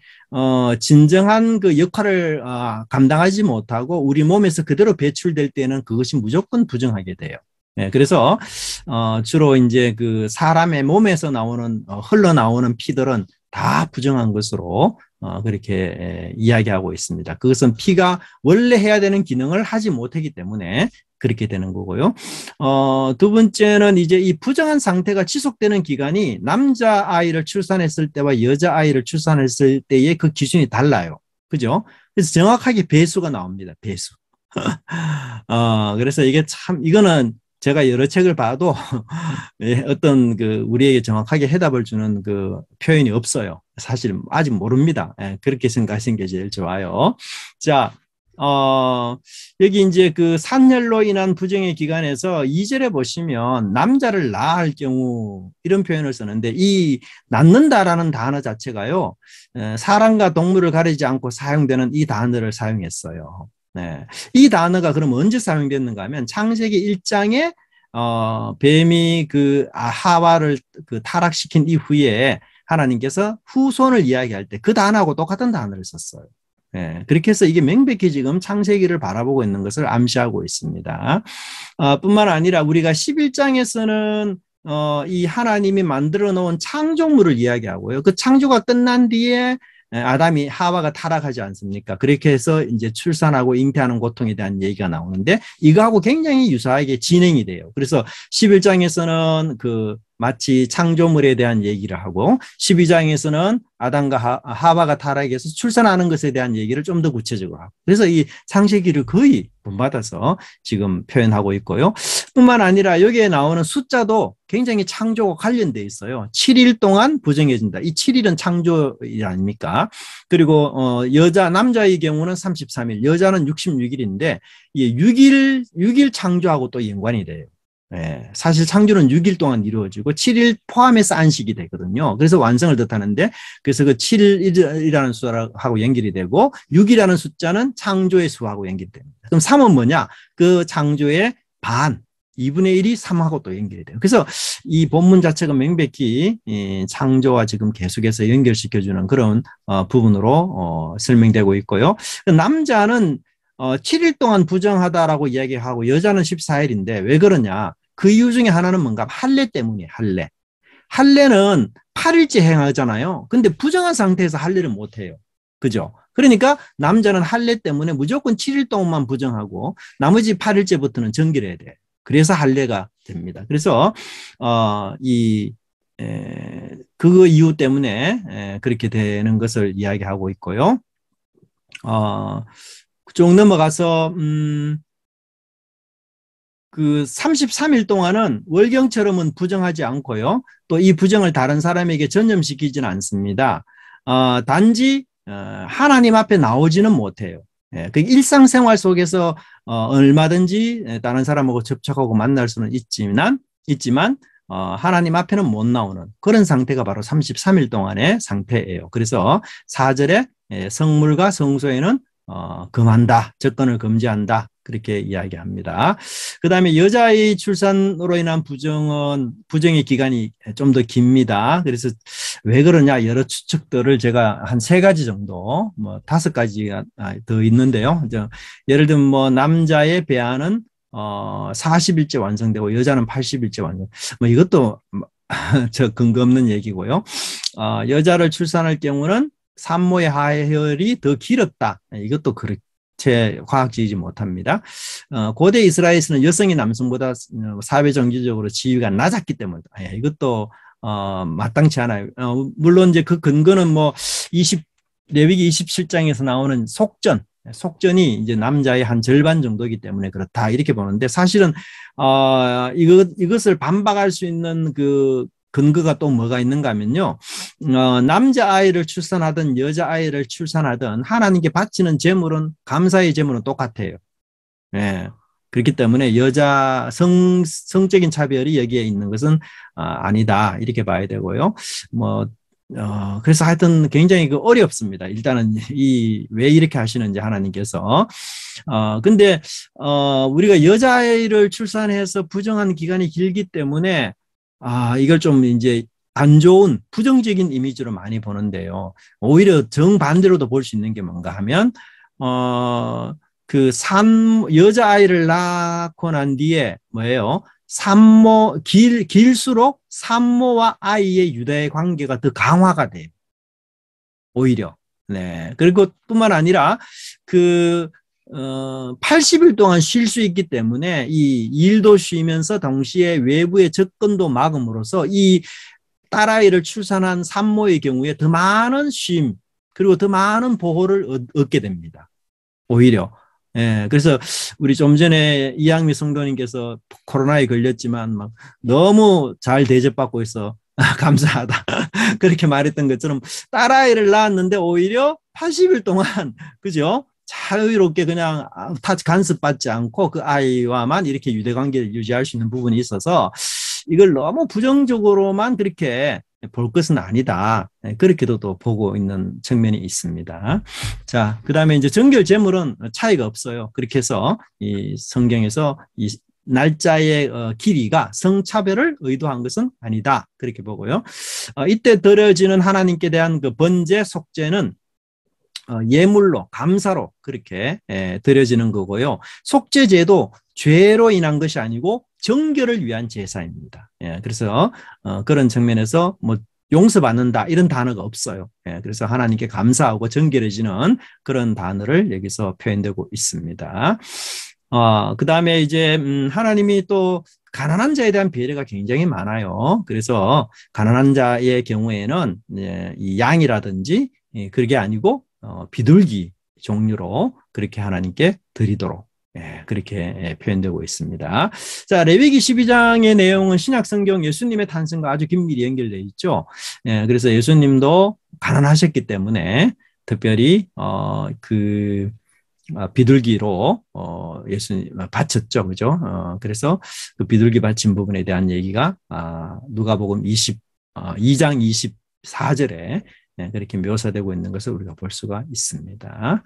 Speaker 1: 진정한 그 역할을 감당하지 못하고 우리 몸에서 그대로 배출될 때는 그것이 무조건 부정하게 돼요. 네, 그래서 주로 이제 그 사람의 몸에서 흘러나오는 피들은 다 부정한 것으로 그렇게 이야기하고 있습니다. 그것은 피가 원래 해야 되는 기능을 하지 못하기 때문에 그렇게 되는 거고요. 두 번째는 이제 이 부정한 상태가 지속되는 기간이 남자아이를 출산했을 때와 여자아이를 출산했을 때의 그 기준이 달라요. 그죠? 그래서 정확하게 배수가 나옵니다. 배수. 그래서 이거는 제가 여러 책을 봐도 어떤 우리에게 정확하게 해답을 주는 그 표현이 없어요. 사실 아직 모릅니다. 그렇게 생각하시는 게 제일 좋아요. 자, 여기 이제 그 산혈로 인한 부정의 기간에서 2절에 보시면 남자를 낳을 경우 이런 표현을 쓰는데 이 낳는다라는 단어 자체가요, 사람과 동물을 가리지 않고 사용되는 이 단어를 사용했어요. 네. 이 단어가 그럼 언제 사용됐는가 하면 창세기 1장에 뱀이 하와를 타락시킨 이후에 하나님께서 후손을 이야기할 때 그 단어하고 똑같은 단어를 썼어요. 네. 그렇게 해서 이게 명백히 지금 창세기를 바라보고 있는 것을 암시하고 있습니다. 뿐만 아니라 우리가 11장에서는 이 하나님이 만들어 놓은 창조물을 이야기하고요. 그 창조가 끝난 뒤에 아담이 하와가 타락하지 않습니까? 그렇게 해서 이제 출산하고 잉태하는 고통에 대한 얘기가 나오는데 이거하고 굉장히 유사하게 진행이 돼요. 그래서 11장에서는 마치 창조물에 대한 얘기를 하고 12장에서는 아담과 하와가 타락해서 출산하는 것에 대한 얘기를 좀 더 구체적으로 하고 그래서 이 창세기를 거의 본받아서 지금 표현하고 있고요. 뿐만 아니라 여기에 나오는 숫자도 굉장히 창조와 관련돼 있어요. 7일 동안 부정해진다. 이 7일은 창조일 아닙니까? 그리고 남자의 경우는 33일, 여자는 66일인데 6일 창조하고 또 연관이 돼요. 예, 사실 창조는 6일 동안 이루어지고 7일 포함해서 안식이 되거든요. 그래서 완성을 뜻하는데 그래서 그 7일이라는 수하고 연결이 되고 6이라는 숫자는 창조의 수하고 연결이 됩니다. 그럼 3은 뭐냐? 그 창조의 반, 2분의 1이 3하고 또 연결이 돼요. 그래서 이 본문 자체가 명백히 창조와 지금 계속해서 연결시켜주는 그런 부분으로 설명되고 있고요. 남자는 7일 동안 부정하다라고 이야기하고 여자는 14일인데 왜 그러냐? 그 이유 중에 하나는 뭔가? 할례 때문이에요. 할례. 할례는 8일째 행하잖아요. 근데 부정한 상태에서 할례를 못해요. 그죠? 그러니까 남자는 할례 때문에 무조건 7일 동안만 부정하고 나머지 8일째부터는 정결해야 돼. 그래서 할례가 됩니다. 그래서 그 이유 때문에 그렇게 되는 것을 이야기하고 있고요. 쭉 넘어가서 그 33일 동안은 월경처럼은 부정하지 않고요. 또 이 부정을 다른 사람에게 전염시키지는 않습니다. 단지 하나님 앞에 나오지는 못해요. 예, 그 일상생활 속에서 얼마든지 다른 사람하고 접촉하고 만날 수는 있지만 하나님 앞에는 못 나오는 그런 상태가 바로 33일 동안의 상태예요. 그래서 4절에 성물과 성소에는 금한다, 접근을 금지한다 그렇게 이야기합니다. 그 다음에 여자의 출산으로 인한 부정의 기간이 좀 더 깁니다. 그래서 왜 그러냐 여러 추측들을 제가 한 3가지 정도, 뭐 5가지가 더 있는데요. 예를 들면 뭐 남자의 배아는 40일째 완성되고 여자는 80일째 완성. 뭐 이것도 저 근거 없는 얘기고요. 여자를 출산할 경우는 산모의 하혈이 더 길었다. 이것도 그렇게 과학적이지 못합니다. 고대 이스라엘에서는 여성이 남성보다 사회 정치적으로 지위가 낮았기 때문에 이것도 마땅치 않아요. 물론 이제 그 근거는 뭐 레위기 27장에서 나오는 속전이 이제 남자의 한 절반 정도이기 때문에 그렇다 이렇게 보는데 사실은 이것을 반박할 수 있는 그 근거가 또 뭐가 있는가 하면요. 남자아이를 출산하든 여자아이를 출산하든 하나님께 바치는 제물은 감사의 제물은 똑같아요. 예. 그렇기 때문에 성적인 차별이 여기에 있는 것은 아니다. 이렇게 봐야 되고요. 그래서 하여튼 굉장히 어렵습니다. 일단은 왜 이렇게 하시는지 하나님께서. 근데, 우리가 여자아이를 출산해서 부정한 기간이 길기 때문에 이걸 좀 이제 안 좋은 부정적인 이미지로 많이 보는데요. 오히려 정반대로도 볼 수 있는 게 뭔가 하면, 여자아이를 낳고 난 뒤에 뭐예요? 길수록 산모와 아이의 유대 관계가 더 강화가 돼요. 오히려. 네. 그리고 뿐만 아니라 80일 동안 쉴 수 있기 때문에 이 일도 쉬면서 동시에 외부의 접근도 막음으로써 이 딸아이를 출산한 산모의 경우에 더 많은 쉼 그리고 더 많은 보호를 얻게 됩니다. 오히려. 예, 그래서 우리 좀 전에 이양미 성도님께서 코로나에 걸렸지만 막 너무 잘 대접받고 있어. 감사하다. 그렇게 말했던 것처럼 딸아이를 낳았는데 오히려 80일 동안 그죠? 자유롭게 그냥 간섭받지 않고 그 아이와만 이렇게 유대관계를 유지할 수 있는 부분이 있어서 이걸 너무 부정적으로만 그렇게 볼 것은 아니다. 그렇게도 또 보고 있는 측면이 있습니다. 자, 그 다음에 이제 정결 제물은 차이가 없어요. 그렇게 해서 이 성경에서 이 날짜의 길이가 성차별을 의도한 것은 아니다. 그렇게 보고요. 이때 드려지는 하나님께 대한 그 번제, 속죄는 예물로, 감사로 그렇게 드려지는 거고요. 속죄제도 죄로 인한 것이 아니고 정결을 위한 제사입니다. 그래서 그런 측면에서 뭐 용서받는다 이런 단어가 없어요. 그래서 하나님께 감사하고 정결해지는 그런 단어를 여기서 표현되고 있습니다. 그 다음에 이제 하나님이 또 가난한 자에 대한 배려가 굉장히 많아요. 그래서 가난한 자의 경우에는 이 양이라든지 그게 아니고 비둘기 종류로 그렇게 하나님께 드리도록 그렇게 표현되고 있습니다. 자, 레위기 12장의 내용은 신약 성경 예수님의 탄생과 아주 긴밀히 연결되어 있죠. 그래서 예수님도 가난하셨기 때문에 특별히 그 비둘기로 예수님 바쳤죠, 그죠? 그래서 그 비둘기 바친 부분에 대한 얘기가 누가복음 2장 24절에 그렇게 묘사되고 있는 것을 우리가 볼 수가 있습니다.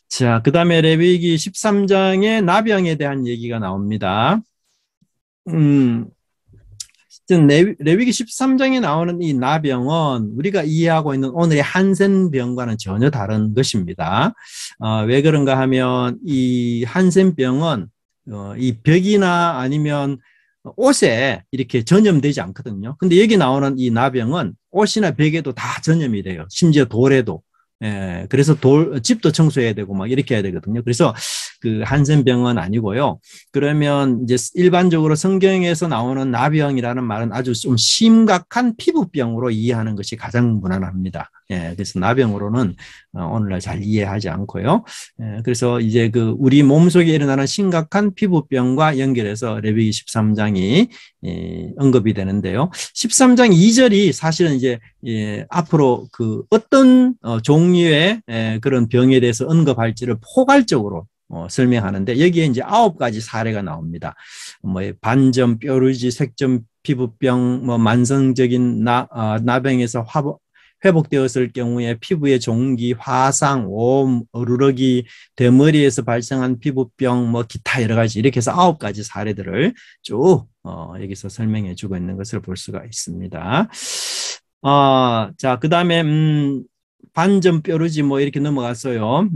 Speaker 1: 자, 그 다음에 레위기 13장에 나병에 대한 얘기가 나옵니다. 레위기 13장에 나오는 이 나병은 우리가 이해하고 있는 오늘의 한센병과는 전혀 다른 것입니다. 왜 그런가 하면 이 한센병은 이 벽이나 아니면 옷에 이렇게 전염되지 않거든요. 근데 여기 나오는 이 나병은 옷이나 벽에도 다 전염이 돼요. 심지어 돌에도. 그래서 집도 청소해야 되고 막 이렇게 해야 되거든요. 그래서 그 한센병은 아니고요. 그러면 이제 일반적으로 성경에서 나오는 나병이라는 말은 아주 좀 심각한 피부병으로 이해하는 것이 가장 무난합니다. 그래서 나병으로는 오늘날 잘 이해하지 않고요. 그래서 이제 그 우리 몸속에 일어나는 심각한 피부병과 연결해서 레위기 13장이 언급이 되는데요. 13장 2절이 사실은 이제 앞으로 그 어떤 종류의 그런 병에 대해서 언급할지를 포괄적으로 설명하는데 여기에 이제 9가지 사례가 나옵니다. 뭐 반점, 뾰루지, 색점, 피부병, 뭐 만성적인 나병에서 회복되었을 경우에 피부의 종기, 화상, 옴, 어루러기, 대머리에서 발생한 피부병, 뭐 기타 여러 가지 이렇게 해서 9가지 사례들을 쭉 여기서 설명해 주고 있는 것을 볼 수가 있습니다. 자, 그 다음에 반점 뾰루지 뭐 이렇게 넘어갔어요.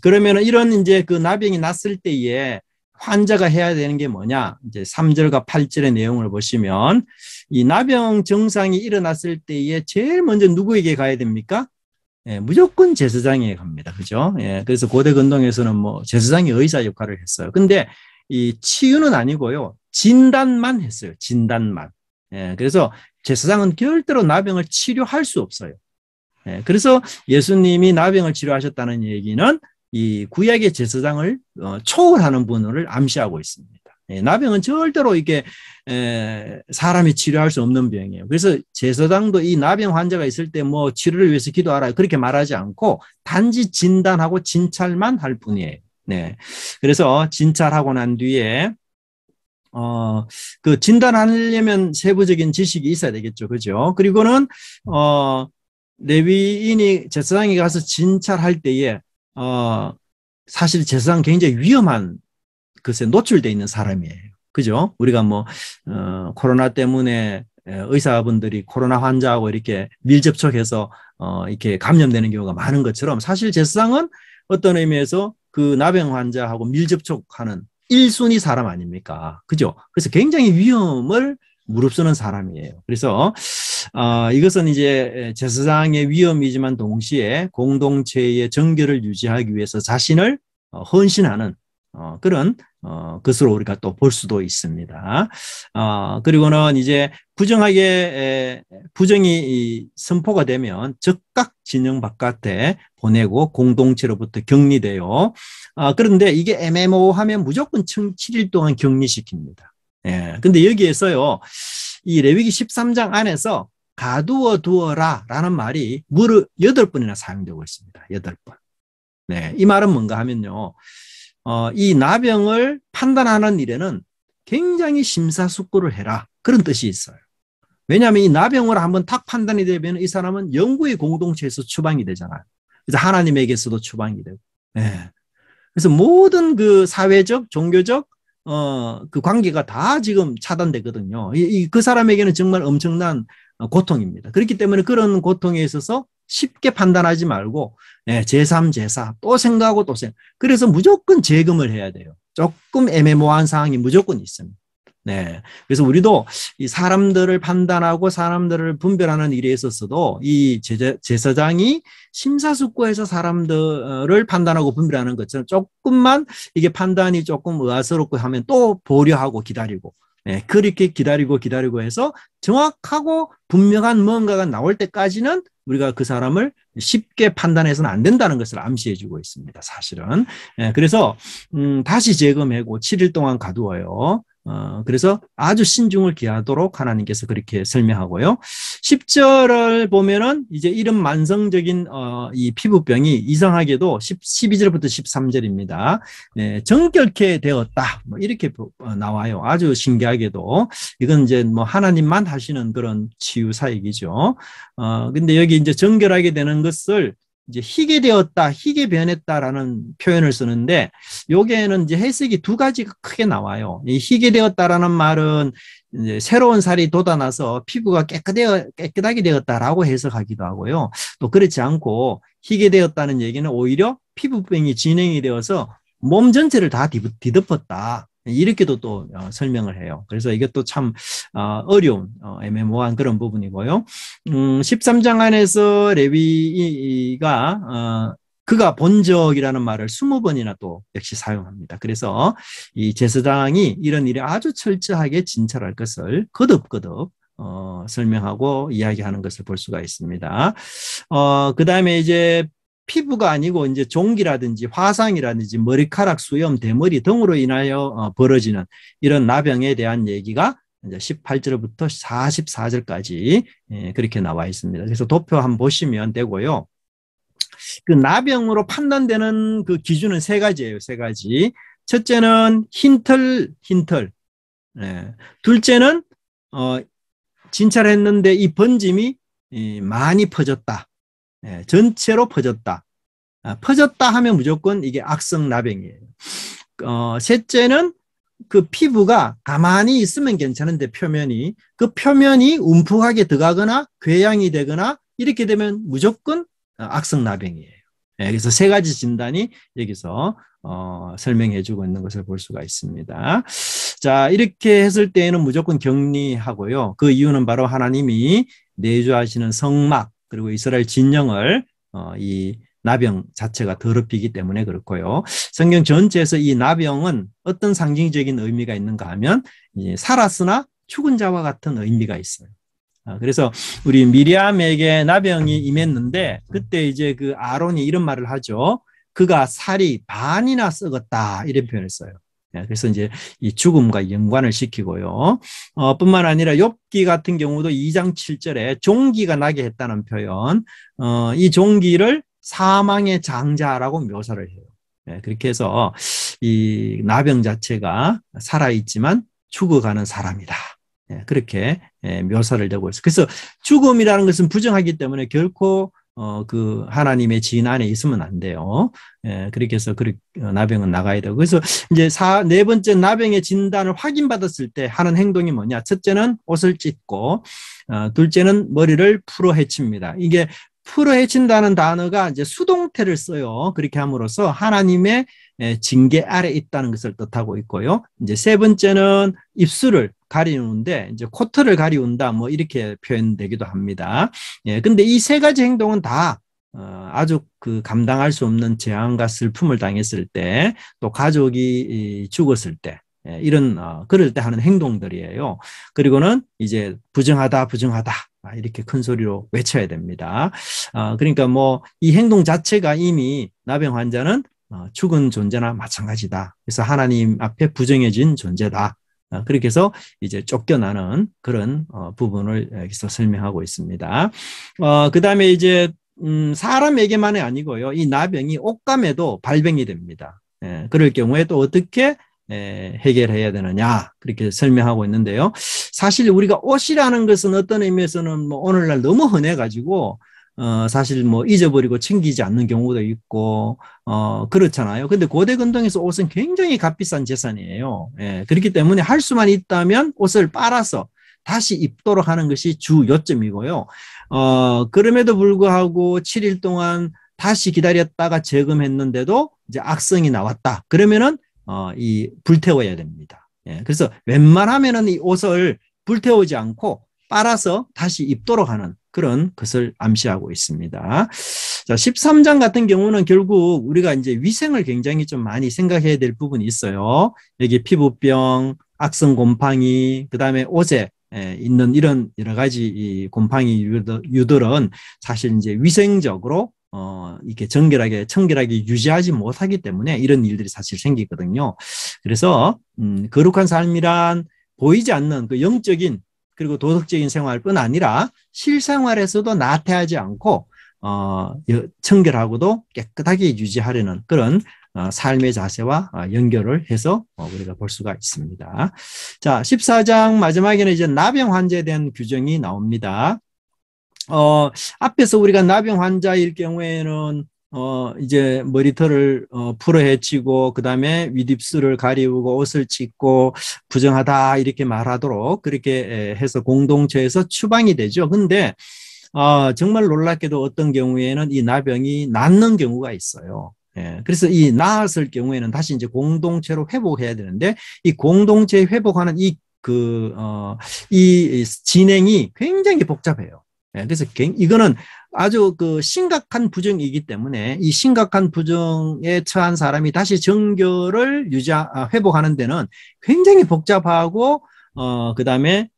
Speaker 1: 그러면은 이런 이제 그 나병이 났을 때에 환자가 해야 되는 게 뭐냐? 이제 3절과 8절의 내용을 보시면 이 나병 증상이 일어났을 때에 제일 먼저 누구에게 가야 됩니까? 무조건 제사장에 갑니다. 그죠? 그래서 고대 근동에서는 뭐 제사장이 의사 역할을 했어요. 근데 이 치유는 아니고요. 진단만 했어요. 진단만. 그래서 제사장은 절대로 나병을 치료할 수 없어요. 그래서 예수님이 나병을 치료하셨다는 얘기는 이 구약의 제사장을 초월하는 분을 암시하고 있습니다. 나병은 절대로 이게 사람이 치료할 수 없는 병이에요. 그래서 제사장도 이 나병 환자가 있을 때 뭐 치료를 위해서 기도하라 그렇게 말하지 않고 단지 진단하고 진찰만 할 뿐이에요. 네. 그래서 진찰하고 난 뒤에 그 진단하려면 세부적인 지식이 있어야 되겠죠. 그죠? 그리고는 레위인이 제사장이 가서 진찰할 때에 사실 제사장 굉장히 위험한 것에 노출되어 있는 사람이에요. 그죠? 우리가 뭐 코로나 때문에 의사분들이 코로나 환자하고 이렇게 밀접촉해서 이렇게 감염되는 경우가 많은 것처럼 사실 제사장은 어떤 의미에서 그 나병 환자하고 밀접촉하는 1순위 사람 아닙니까? 그죠? 그래서 굉장히 위험을 무릅쓰는 사람이에요. 그래서 이것은 이제 제사장의 위험이지만 동시에 공동체의 정결을 유지하기 위해서 자신을 헌신하는 그런 것으로 우리가 또 볼 수도 있습니다. 그리고는 이제 부정이 선포가 되면 즉각 진영 바깥에 보내고 공동체로부터 격리돼요. 그런데 이게 애매모호하면 무조건 7일 동안 격리시킵니다. 근데 여기에서요, 이 레위기 13장 안에서 가두어 두어라 라는 말이 무려 8번이나 사용되고 있습니다. 8번. 네, 이 말은 뭔가 하면요, 이 나병을 판단하는 일에는 굉장히 심사숙고를 해라. 그런 뜻이 있어요. 왜냐하면 이 나병을 한번 탁 판단이 되면 이 사람은 영구의 공동체에서 추방이 되잖아요. 그래서 하나님에게서도 추방이 되고. 네. 그래서 모든 그 사회적, 종교적, 그 관계가 다 지금 차단되거든요. 그 사람에게는 정말 엄청난 고통입니다. 그렇기 때문에 그런 고통에 있어서 쉽게 판단하지 말고 제3, 제4 또 생각하고 또 생각. 그래서 무조건 재검을 해야 돼요. 조금 애매모호한 상황이 무조건 있습니다. 네. 그래서 우리도 이 사람들을 판단하고 사람들을 분별하는 일에 있어서도 이 제사장이 심사숙고해서 사람들을 판단하고 분별하는 것처럼 조금만 이게 판단이 조금 의아스럽고 하면 또 보류하고 기다리고 그렇게 기다리고 해서 정확하고 분명한 뭔가가 나올 때까지는 우리가 그 사람을 쉽게 판단해서는 안 된다는 것을 암시해 주고 있습니다. 사실은. 그래서 다시 재검하고 7일 동안 가두어요. 그래서 아주 신중을 기하도록 하나님께서 그렇게 설명하고요. 10절을 보면은 이제 이런 만성적인 이 피부병이 이상하게도 12절부터 13절입니다. 정결케 되었다. 뭐 이렇게 나와요. 아주 신기하게도 이건 이제 뭐 하나님만 하시는 그런 치유 사역이죠. 근데 여기 이제 정결하게 되는 것을 이제 희게 되었다, 희게 변했다라는 표현을 쓰는데 여기에는 이제 해석이 두 가지가 크게 나와요. 이 희게 되었다라는 말은 이제 새로운 살이 돋아나서 피부가 깨끗하게 되었다라고 해석하기도 하고요. 또 그렇지 않고 희게 되었다는 얘기는 오히려 피부병이 진행이 되어서 몸 전체를 다 뒤덮었다. 이렇게도 또 설명을 해요. 그래서 이것도 참 어려운 애매모호한 그런 부분이고요. 13장 안에서 레위가 그가 본 적이라는 말을 20번이나 또 역시 사용합니다. 그래서 이 제사장이 이런 일에 아주 철저하게 진찰할 것을 거듭거듭 설명하고 이야기하는 것을 볼 수가 있습니다. 그 다음에 이제 피부가 아니고 이제 종기라든지 화상이라든지 머리카락 수염, 대머리 등으로 인하여 벌어지는 이런 나병에 대한 얘기가 이제 18절부터 44절까지 그렇게 나와 있습니다. 그래서 도표 한번 보시면 되고요. 그 나병으로 판단되는 그 기준은 세 가지예요. 세 가지. 첫째는 흰털. 둘째는 진찰했는데 이 번짐이 많이 퍼졌다. 전체로 퍼졌다. 퍼졌다 하면 무조건 이게 악성 나병이에요. 셋째는 그 피부가 가만히 있으면 괜찮은데 그 표면이 움푹하게 들어가거나 궤양이 되거나 이렇게 되면 무조건 악성 나병이에요. 그래서 세 가지 진단이 여기서 설명해 주고 있는 것을 볼 수가 있습니다. 자, 이렇게 했을 때에는 무조건 격리하고요. 그 이유는 바로 하나님이 내주하시는 성막 그리고 이스라엘 진영을 이 나병 자체가 더럽히기 때문에 그렇고요. 성경 전체에서 이 나병은 어떤 상징적인 의미가 있는가 하면 살았으나 죽은 자와 같은 의미가 있어요. 그래서 우리 미리암에게 나병이 임했는데 그때 이제 그 아론이 이런 말을 하죠. 그가 살이 반이나 썩었다 이런 표현을 써요. 그래서 이제 이 죽음과 연관을 시키고요. 뿐만 아니라 욥기 같은 경우도 2장 7절에 종기가 나게 했다는 표현, 이 종기를 사망의 장자라고 묘사를 해요. 그렇게 해서 이 나병 자체가 살아있지만 죽어가는 사람이다. 그렇게 묘사를 되고 있어요. 그래서 죽음이라는 것은 부정하기 때문에 결코 그 하나님의 지인 안에 있으면 안 돼요. 그렇게 해서 나병은 나가야 되고. 그래서 이제 네 번째 나병의 진단을 확인받았을 때 하는 행동이 뭐냐? 첫째는 옷을 찢고, 둘째는 머리를 풀어 헤칩니다. 이게 풀어 헤친다는 단어가 이제 수동태를 써요. 그렇게 함으로써 하나님의 징계 아래 있다는 것을 뜻하고 있고요. 이제 세 번째는 입술을 가리우는데 이제 코털을 가리운다 뭐 이렇게 표현되기도 합니다. 근데 이 세 가지 행동은 다 아주 그 감당할 수 없는 재앙과 슬픔을 당했을 때 또 가족이 죽었을 때 이런 그럴 때 하는 행동들이에요. 그리고는 이제 부정하다 이렇게 큰 소리로 외쳐야 됩니다. 그러니까 뭐 이 행동 자체가 이미 나병 환자는 죽은 존재나 마찬가지다. 그래서 하나님 앞에 부정해진 존재다. 그렇게 해서 이제 쫓겨나는 그런 부분을 여기서 설명하고 있습니다. 그 다음에 이제 사람에게만이 아니고요. 이 나병이 옷감에도 발병이 됩니다. 그럴 경우에 또 어떻게 해결해야 되느냐 그렇게 설명하고 있는데요. 사실 우리가 옷이라는 것은 어떤 의미에서는 뭐 오늘날 너무 흔해가지고 사실 뭐 잊어버리고 챙기지 않는 경우도 있고 그렇잖아요. 근데 고대 근동에서 옷은 굉장히 값비싼 재산이에요. 그렇기 때문에 할 수만 있다면 옷을 빨아서 다시 입도록 하는 것이 주 요점이고요. 그럼에도 불구하고 7일 동안 다시 기다렸다가 재검했는데도 이제 악성이 나왔다. 그러면은 이 불태워야 됩니다. 그래서 웬만하면은 이 옷을 불태우지 않고 빨아서 다시 입도록 하는 그런 것을 암시하고 있습니다. 자, 13장 같은 경우는 결국 우리가 이제 위생을 굉장히 좀 많이 생각해야 될 부분이 있어요. 여기 피부병, 악성 곰팡이, 그다음에 옷에 있는 이런 여러 가지 이 곰팡이 유들은 사실 이제 위생적으로 이렇게 청결하게 유지하지 못하기 때문에 이런 일들이 사실 생기거든요. 그래서 거룩한 삶이란 보이지 않는 그 영적인 그리고 도덕적인 생활뿐 아니라 실생활에서도 나태하지 않고 청결하고도 깨끗하게 유지하려는 그런 삶의 자세와 연결을 해서 우리가 볼 수가 있습니다. 자, 14장 마지막에는 이제 나병 환자에 대한 규정이 나옵니다. 앞에서 우리가 나병 환자일 경우에는 이제 머리털을 풀어 헤치고 그다음에 윗입술을 가리우고 옷을 찢고 부정하다 이렇게 말하도록 그렇게 해서 공동체에서 추방이 되죠. 근데 정말 놀랍게도 어떤 경우에는 이 나병이 낫는 경우가 있어요. 예, 그래서 이 나았을 경우에는 다시 이제 공동체로 회복해야 되는데 이 공동체 회복하는 이 진행이 굉장히 복잡해요. 예, 그래서 이거는 아주 그 심각한 부정이기 때문에 이 심각한 부정에 처한 사람이 다시 정결을 회복하는 데는 굉장히 복잡하고 그다음에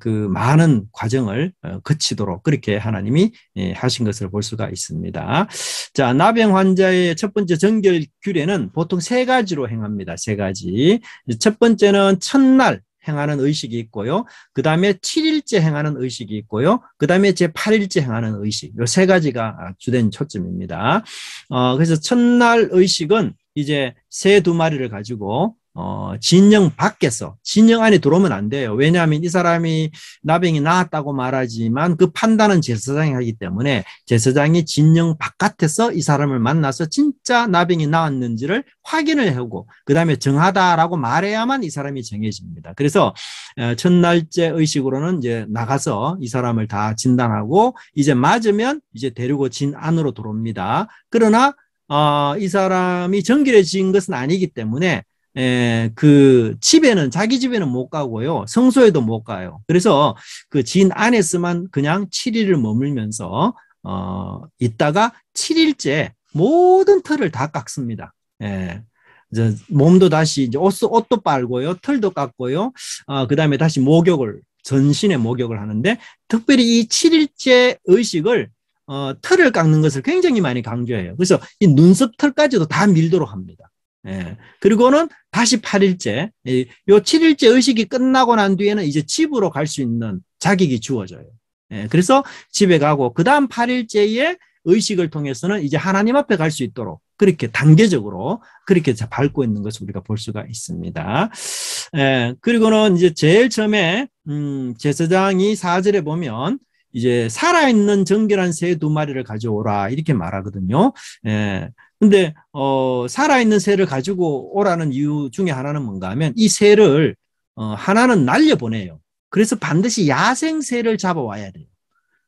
Speaker 1: 그 많은 과정을 거치도록 그렇게 하나님이 하신 것을 볼 수가 있습니다. 자, 나병 환자의 첫 번째 정결 규례는 보통 세 가지로 행합니다. 세 가지. 첫 번째는 첫날 행하는 의식이 있고요. 그 다음에 7일째 행하는 의식이 있고요. 그 다음에 제8일째 행하는 의식. 이 세 가지가 주된 초점입니다. 그래서 첫날 의식은 이제 새 2마리를 가지고 진영 밖에서, 진영 안에 들어오면 안 돼요. 왜냐하면 이 사람이 나병이 나았다고 말하지만 그 판단은 제사장이 하기 때문에 제사장이 진영 바깥에서 이 사람을 만나서 진짜 나병이 나았는지를 확인을 하고 그 다음에 정하다라고 말해야만 이 사람이 정해집니다. 그래서 첫날째 의식으로는 이제 나가서 이 사람을 다 진단하고 이제 맞으면 이제 데리고 진 안으로 들어옵니다. 그러나 이 사람이 정결해진 것은 아니기 때문에 그 집에는 자기 집에는 못 가고요. 성소에도 못 가요. 그래서 그 진 안에서만 그냥 7일을 머물면서 있다가 7일째 모든 털을 다 깎습니다. 예. 이제 몸도 다시 이제 옷도 빨고요. 털도 깎고요. 그다음에 다시 전신에 목욕을 하는데 특별히 이 7일째 의식을 털을 깎는 것을 굉장히 많이 강조해요. 그래서 이 눈썹 털까지도 다 밀도록 합니다. 예. 그리고는 다시 8일째, 요 7일째 의식이 끝나고 난 뒤에는 이제 집으로 갈 수 있는 자격이 주어져요. 예. 그래서 집에 가고, 그 다음 8일째에 의식을 통해서는 이제 하나님 앞에 갈 수 있도록 그렇게 단계적으로 그렇게 밟고 있는 것을 우리가 볼 수가 있습니다. 예. 그리고는 이제 제일 처음에, 제사장이 4절에 보면 이제 살아있는 정결한 새 2마리를 가져오라 이렇게 말하거든요. 예. 근데 살아있는 새를 가지고 오라는 이유 중에 하나는 뭔가 하면 이 새를 하나는 날려보내요. 그래서 반드시 야생 새를 잡아와야 돼요.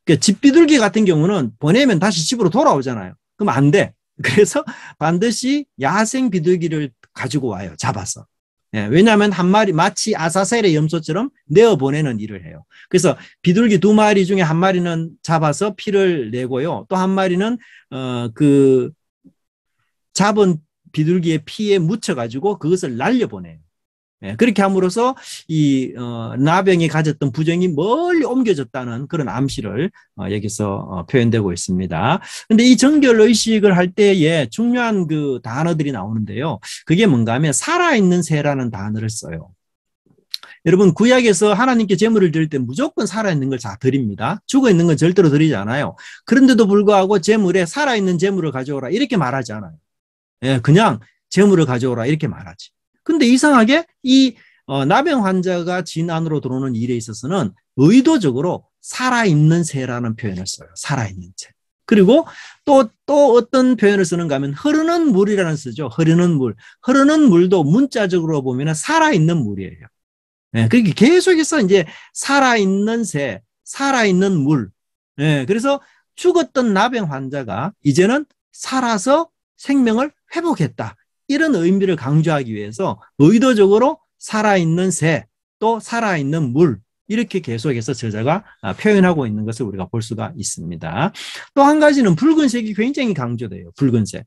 Speaker 1: 그러니까 집비둘기 같은 경우는 보내면 다시 집으로 돌아오잖아요. 그럼 안 돼. 그래서 반드시 야생 비둘기를 가지고 와요. 잡아서. 예, 왜냐하면 한 마리 마치 아사셀의 염소처럼 내어보내는 일을 해요. 그래서 비둘기 2마리 중에 한 마리는 잡아서 피를 내고요. 또 한 마리는 그 잡은 비둘기의 피에 묻혀가지고 그것을 날려보내요. 예, 그렇게 함으로써 이 나병이 가졌던 부정이 멀리 옮겨졌다는 그런 암시를 여기서 표현되고 있습니다. 그런데 이 정결의식을 할 때에 중요한 그 단어들이 나오는데요. 그게 뭔가 하면 살아있는 새라는 단어를 써요. 여러분 구약에서 하나님께 제물을 드릴 때 무조건 살아있는 걸 다 드립니다. 죽어있는 건 절대로 드리지 않아요. 그런데도 불구하고 제물에 살아있는 제물을 가져오라 이렇게 말하지 않아요. 예, 그냥 제물을 가져오라 이렇게 말하지. 근데 이상하게 이 나병 환자가 진 안으로 들어오는 일에 있어서는 의도적으로 살아있는 새라는 표현을 써요. 살아있는 새. 그리고 또 어떤 표현을 쓰는가 하면 흐르는 물이라는 쓰죠. 흐르는 물. 흐르는 물도 문자적으로 보면 살아있는 물이에요. 예, 그렇게 계속해서 이제 살아있는 새, 살아있는 물. 예, 그래서 죽었던 나병 환자가 이제는 살아서 생명을 회복했다. 이런 의미를 강조하기 위해서 의도적으로 살아있는 새, 또 살아있는 물 이렇게 계속해서 저자가 표현하고 있는 것을 우리가 볼 수가 있습니다. 또 한 가지는 붉은색이 굉장히 강조돼요. 붉은색.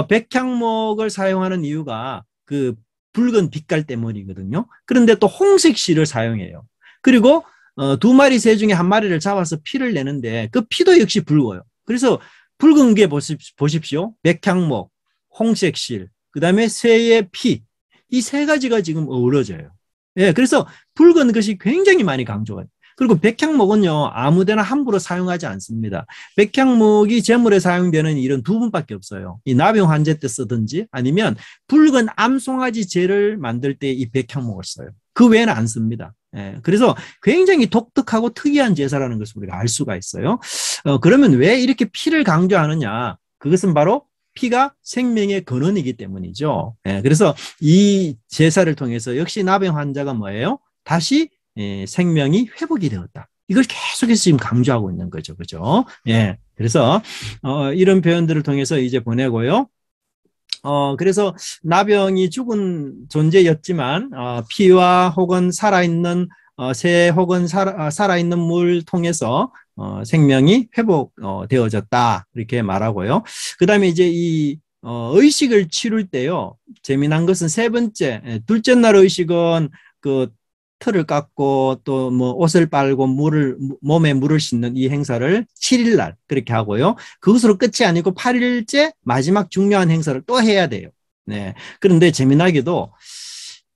Speaker 1: 백향목을 사용하는 이유가 그 붉은 빛깔 때문이거든요. 그런데 또 홍색 실을 사용해요. 그리고 두 마리 새 중에 한 마리를 잡아서 피를 내는데 그 피도 역시 붉어요. 그래서 붉은 게 보십시오. 백향목, 홍색 실, 그다음에 새의 피. 이 세 가지가 지금 어우러져요. 예, 그래서 붉은 것이 굉장히 많이 강조가 돼요. 그리고 백향목은요, 아무데나 함부로 사용하지 않습니다. 백향목이 제물에 사용되는 일은 두 분밖에 없어요. 이 나병 환제 때 쓰든지 아니면 붉은 암송아지 제를 만들 때 이 백향목을 써요. 그 외에는 안 씁니다. 예, 그래서 굉장히 독특하고 특이한 제사라는 것을 우리가 알 수가 있어요. 그러면 왜 이렇게 피를 강조하느냐? 그것은 바로 피가 생명의 근원이기 때문이죠. 예, 그래서 이 제사를 통해서 역시 나병 환자가 뭐예요? 다시 생명이 회복이 되었다. 이걸 계속해서 지금 강조하고 있는 거죠. 그죠? 예. 그래서, 이런 표현들을 통해서 이제 보내고요. 그래서 나병이 죽은 존재였지만, 피와 혹은 살아있는 새 혹은 살아있는 물 통해서 생명이 회복되어졌다. 이렇게 말하고요. 그 다음에 이제 이 의식을 치룰 때요. 재미난 것은 세 번째, 둘째 날 의식은 그 틀을 깎고 또 뭐 옷을 빨고 몸에 물을 씻는 이 행사를 7일 날 그렇게 하고요. 그것으로 끝이 아니고 8일째 마지막 중요한 행사를 또 해야 돼요. 네. 그런데 재미나게도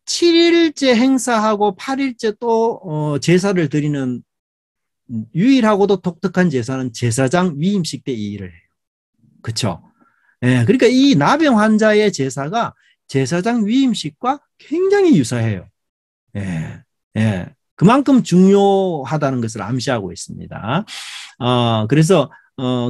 Speaker 1: 7일째 행사하고 8일째 또 제사를 드리는 유일하고도 독특한 제사는 제사장 위임식 때 이 일을 해요. 그렇죠? 예. 그러니까 이 나병 환자의 제사가 제사장 위임식과 굉장히 유사해요. 예. 예, 그만큼 중요하다는 것을 암시하고 있습니다. 그래서,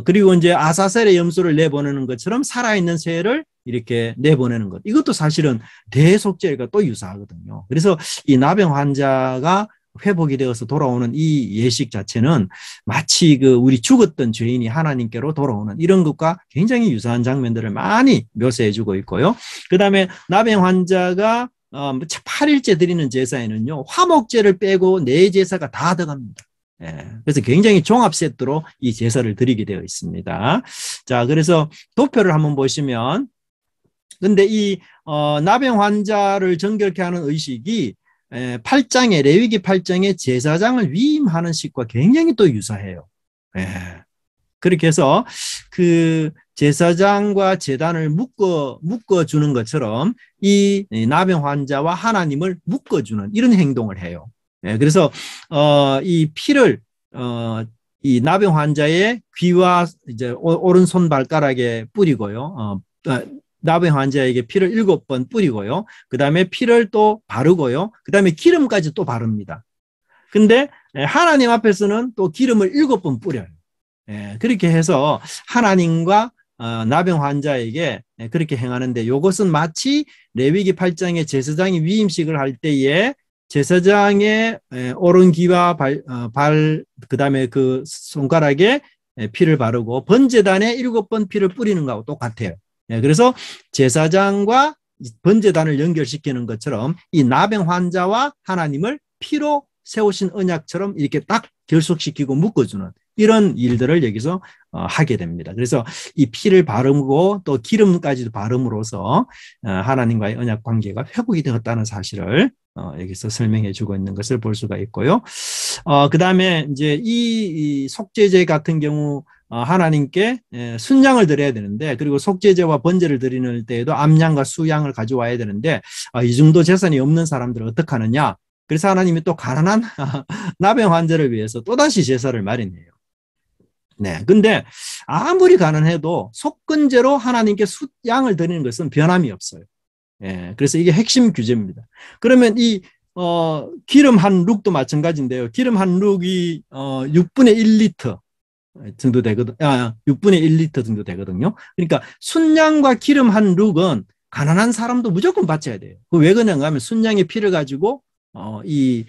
Speaker 1: 그리고 이제 아사셀의 염소를 내보내는 것처럼 살아있는 새를 이렇게 내보내는 것. 이것도 사실은 대속죄가 또 유사하거든요. 그래서 이 나병 환자가 회복이 되어서 돌아오는 이 예식 자체는 마치 그 우리 죽었던 죄인이 하나님께로 돌아오는 이런 것과 굉장히 유사한 장면들을 많이 묘사해주고 있고요. 그 다음에 나병 환자가 8일째 드리는 제사에는요, 화목제를 빼고 네 제사가 다 들어갑니다. 예, 그래서 굉장히 종합 세트로 이 제사를 드리게 되어 있습니다. 자, 그래서 도표를 한번 보시면, 근데 이 나병 환자를 정결케 하는 의식이 8장에 레위기 8장에 제사장을 위임하는 식과 굉장히 또 유사해요. 예. 그렇게 해서 그 제사장과 제단을 묶어주는 것처럼 이 나병 환자와 하나님을 묶어주는 이런 행동을 해요. 그래서 이 피를 이 나병 환자의 귀와 이제 오른손 발가락에 뿌리고요. 나병 환자에게 피를 7번 뿌리고요. 그 다음에 피를 또 바르고요. 그 다음에 기름까지 또 바릅니다. 근데 하나님 앞에서는 또 기름을 7번 뿌려요. 예, 그렇게 해서 하나님과 나병 환자에게 그렇게 행하는데 이것은 마치 레위기 8장의 제사장이 위임식을 할 때에 제사장의 오른 귀와 그다음에 그 손가락에 피를 바르고 번제단에 7번 피를 뿌리는 거하고 똑같아요. 예, 그래서 제사장과 번제단을 연결시키는 것처럼 이 나병 환자와 하나님을 피로 세우신 언약처럼 이렇게 딱 결속시키고 묶어주는 이런 일들을 여기서 하게 됩니다. 그래서 이 피를 바르고 또 기름까지도 바름으로써 하나님과의 언약 관계가 회복이 되었다는 사실을 여기서 설명해 주고 있는 것을 볼 수가 있고요. 그 다음에 이제 이 속죄제 같은 경우 하나님께 순양을 드려야 되는데, 그리고 속죄제와 번제를 드리는 때에도 암양과 수양을 가져와야 되는데, 이 정도 재산이 없는 사람들은 어떻게 하느냐? 그래서 하나님이 또 가난한 나병 환자를 위해서 또다시 제사를 마련해요. 네. 근데 아무리 가난해도 속건제로 하나님께 숫양을 드리는 것은 변함이 없어요. 예. 그래서 이게 핵심 규제입니다. 그러면 이, 기름 한 룩도 마찬가지인데요. 기름 한 룩이, 6분의 1리터 정도 되거든. 6분의 1리터 정도 되거든요. 그러니까 순양과 기름 한 룩은 가난한 사람도 무조건 바쳐야 돼요. 왜 그러냐 하면 순양의 피를 가지고, 이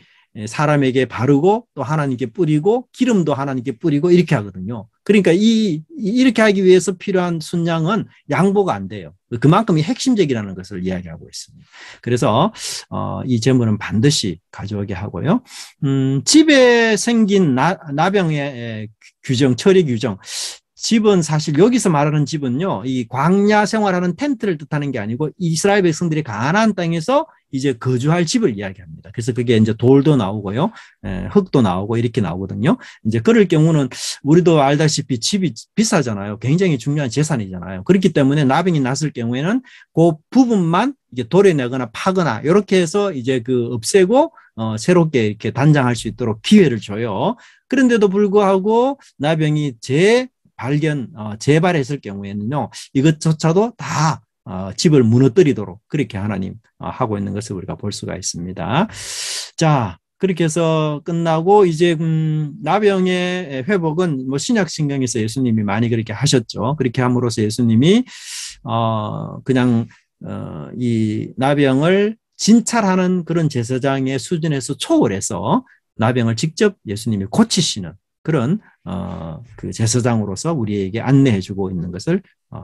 Speaker 1: 사람에게 바르고 또 하나님께 뿌리고 기름도 하나님께 뿌리고 이렇게 하거든요. 그러니까 이렇게 하기 위해서 필요한 순양은 양보가 안 돼요. 그만큼이 핵심적이라는 것을 이야기하고 있습니다. 그래서 이 제물은 반드시 가져오게 하고요. 집에 생긴 나병의 규정, 처리 규정. 집은 사실 여기서 말하는 집은요, 이 광야 생활하는 텐트를 뜻하는 게 아니고 이스라엘 백성들이 가나안 땅에서 이제 거주할 집을 이야기합니다. 그래서 그게 이제 돌도 나오고요, 흙도 나오고 이렇게 나오거든요. 이제 그럴 경우는 우리도 알다시피 집이 비싸잖아요. 굉장히 중요한 재산이잖아요. 그렇기 때문에 나병이 났을 경우에는 그 부분만 이제 도려내거나 파거나 이렇게 해서 이제 그 없애고 새롭게 이렇게 단장할 수 있도록 기회를 줘요. 그런데도 불구하고 나병이 재발했을 경우에는요, 이것조차도 다 집을 무너뜨리도록 그렇게 하나님 하고 있는 것을 우리가 볼 수가 있습니다. 자, 그렇게 해서 끝나고 이제 나병의 회복은 뭐 신약 성경에서 예수님이 많이 그렇게 하셨죠. 그렇게 함으로써 예수님이 그냥 이 나병을 진찰하는 그런 제사장의 수준에서 초월해서 나병을 직접 예수님이 고치시는 그런 그 제사장으로서 우리에게 안내해주고 있는 것을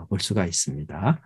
Speaker 1: 볼 수가 있습니다.